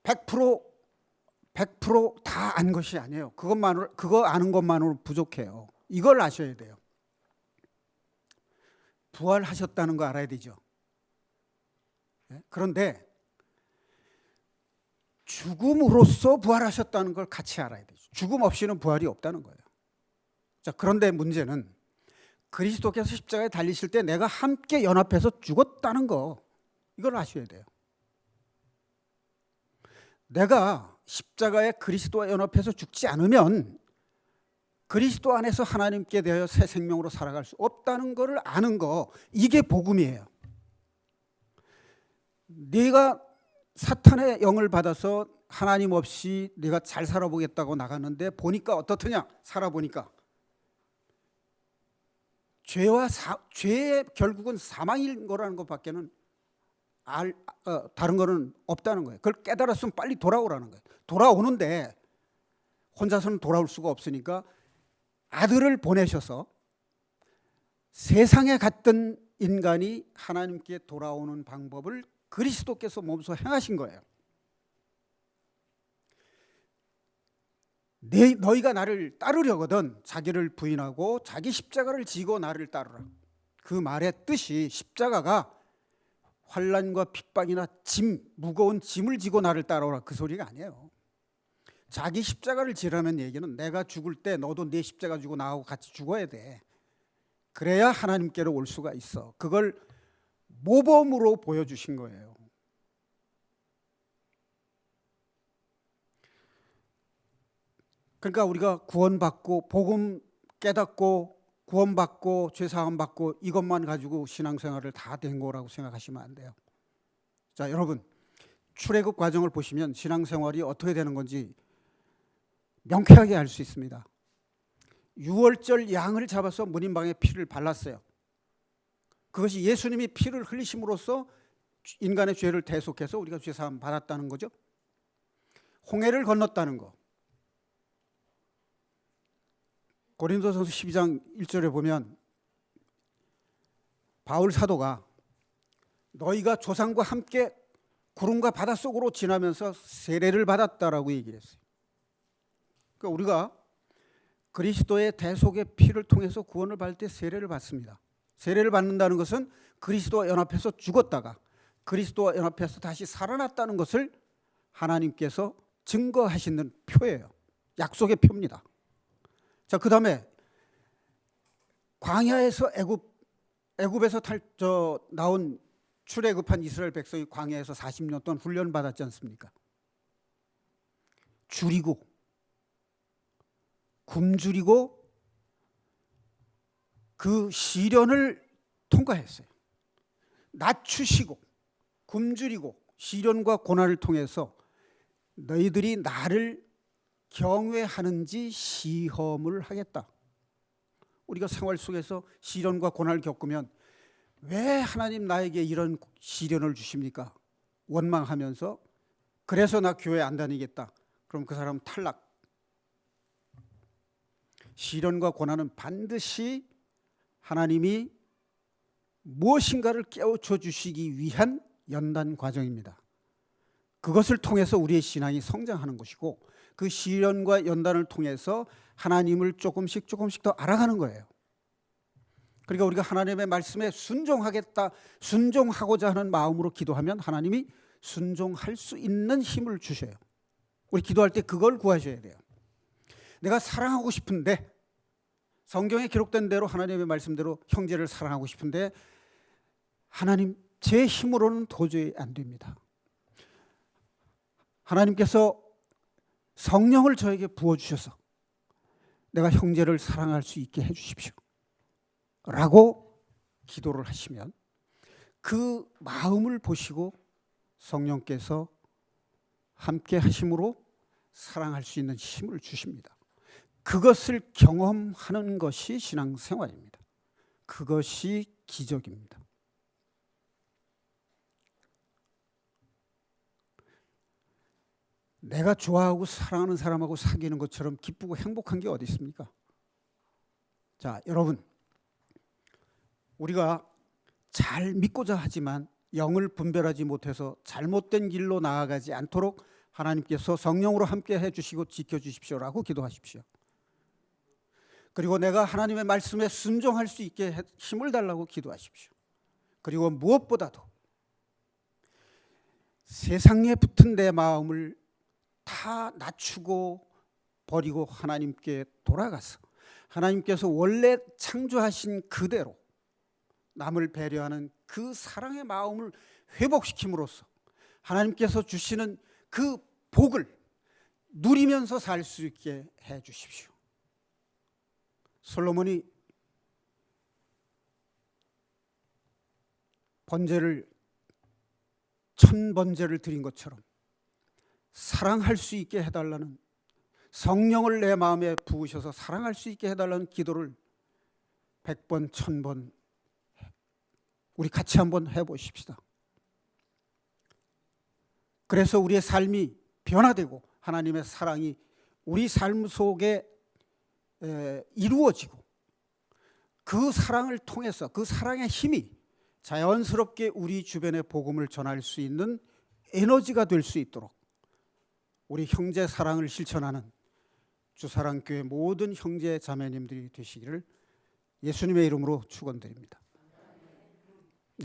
100% 다 안 것이 아니에요. 그거 아는 것만으로 부족해요. 이걸 아셔야 돼요. 부활하셨다는 거 알아야 되죠. 그런데 죽음으로써 부활하셨다는 걸 같이 알아야 되죠. 죽음 없이는 부활이 없다는 거예요. 자, 그런데 문제는 그리스도께서 십자가에 달리실 때 내가 함께 연합해서 죽었다는 거, 이걸 아셔야 돼요. 내가 십자가에 그리스도와 연합해서 죽지 않으면 그리스도 안에서 하나님께 대하여 새 생명으로 살아갈 수 없다는 것을 아는 거, 이게 복음이에요. 네가 사탄의 영을 받아서 하나님 없이 네가 잘 살아보겠다고 나갔는데 보니까 어떻더냐? 살아보니까 죄의 결국은 사망인 거라는 것밖에는 다른 거는 없다는 거예요. 그걸 깨달았으면 빨리 돌아오라는 거예요. 돌아오는데 혼자서는 돌아올 수가 없으니까 아들을 보내셔서 세상에 갔던 인간이 하나님께 돌아오는 방법을 그리스도께서 몸소 행하신 거예요. 너희가 나를 따르려거든 자기를 부인하고 자기 십자가를 지고 나를 따르라. 그 말의 뜻이 십자가가 환난과 핍박이나 무거운 짐을 지고 나를 따라오라 그 소리가 아니에요. 자기 십자가를 지라는 얘기는 내가 죽을 때 너도 내 십자가 지고 나하고 같이 죽어야 돼. 그래야 하나님께로 올 수가 있어. 그걸 모범으로 보여주신 거예요. 그러니까 우리가 구원받고 복음 깨닫고 구원받고 죄사함 받고 이것만 가지고 신앙생활을 다 된 거라고 생각하시면 안 돼요. 자, 여러분 출애굽 과정을 보시면 신앙생활이 어떻게 되는 건지 명쾌하게 알 수 있습니다. 유월절 양을 잡아서 문인방에 피를 발랐어요. 그것이 예수님이 피를 흘리심으로써 인간의 죄를 대속해서 우리가 죄사함 받았다는 거죠. 홍해를 건넜다는 거. 고린도전서 12장 1절에 보면 바울 사도가 너희가 조상과 함께 구름과 바다 속으로 지나면서 세례를 받았다라고 얘기를 했어요. 그러니까 우리가 그리스도의 대속의 피를 통해서 구원을 받을 때 세례를 받습니다. 세례를 받는다는 것은 그리스도와 연합해서 죽었다가 그리스도와 연합해서 다시 살아났다는 것을 하나님께서 증거하시는 표예요. 약속의 표입니다. 자, 그 다음에 광야에서 애굽에서 나온 출애굽한 이스라엘 백성이 광야에서 40년 동안 훈련을 받았지 않습니까? 줄이고 굶주리고 그 시련을 통과했어요. 낮추시고 굶주리고 시련과 고난을 통해서 너희들이 나를 경외하는지 시험을 하겠다. 우리가 생활 속에서 시련과 고난을 겪으면 왜 하나님 나에게 이런 시련을 주십니까? 원망하면서 그래서 나 교회 안 다니겠다. 그럼 그 사람은 탈락. 시련과 고난은 반드시 하나님이 무엇인가를 깨우쳐 주시기 위한 연단 과정입니다. 그것을 통해서 우리의 신앙이 성장하는 것이고 그 시련과 연단을 통해서 하나님을 조금씩 더 알아가는 거예요. 그러니까 우리가 하나님의 말씀에 순종하고자 하는 마음으로 기도하면 하나님이 순종할 수 있는 힘을 주셔요. 우리 기도할 때 그걸 구하셔야 돼요. 내가 사랑하고 싶은데 성경에 기록된 대로 하나님의 말씀대로 형제를 사랑하고 싶은데 하나님 제 힘으로는 도저히 안 됩니다. 하나님께서 성령을 저에게 부어주셔서 내가 형제를 사랑할 수 있게 해주십시오 라고 기도를 하시면 그 마음을 보시고 성령께서 함께 하심으로 사랑할 수 있는 힘을 주십니다. 그것을 경험하는 것이 신앙생활입니다. 그것이 기적입니다. 내가 좋아하고 사랑하는 사람하고 사귀는 것처럼 기쁘고 행복한 게 어디 있습니까? 자, 여러분, 우리가 잘 믿고자 하지만 영을 분별하지 못해서 잘못된 길로 나아가지 않도록 하나님께서 성령으로 함께 해주시고 지켜주십시오라고 기도하십시오. 그리고 내가 하나님의 말씀에 순종할 수 있게 힘을 달라고 기도하십시오. 그리고 무엇보다도 세상에 붙은 내 마음을 다 낮추고 버리고 하나님께 돌아가서 하나님께서 원래 창조하신 그대로 남을 배려하는 그 사랑의 마음을 회복시킴으로써 하나님께서 주시는 그 복을 누리면서 살 수 있게 해 주십시오. 솔로몬이 번제를 1000번제를 드린 것처럼 사랑할 수 있게 해달라는, 성령을 내 마음에 부으셔서 사랑할 수 있게 해달라는 기도를 100번, 1000번 우리 같이 한번 해보십시다. 그래서 우리의 삶이 변화되고 하나님의 사랑이 우리 삶 속에 이루어지고 그 사랑을 통해서 그 사랑의 힘이 자연스럽게 우리 주변에 복음을 전할 수 있는 에너지가 될 수 있도록 우리 형제 사랑을 실천하는 주사랑교회 모든 형제 자매님들이 되시기를 예수님의 이름으로 축원드립니다.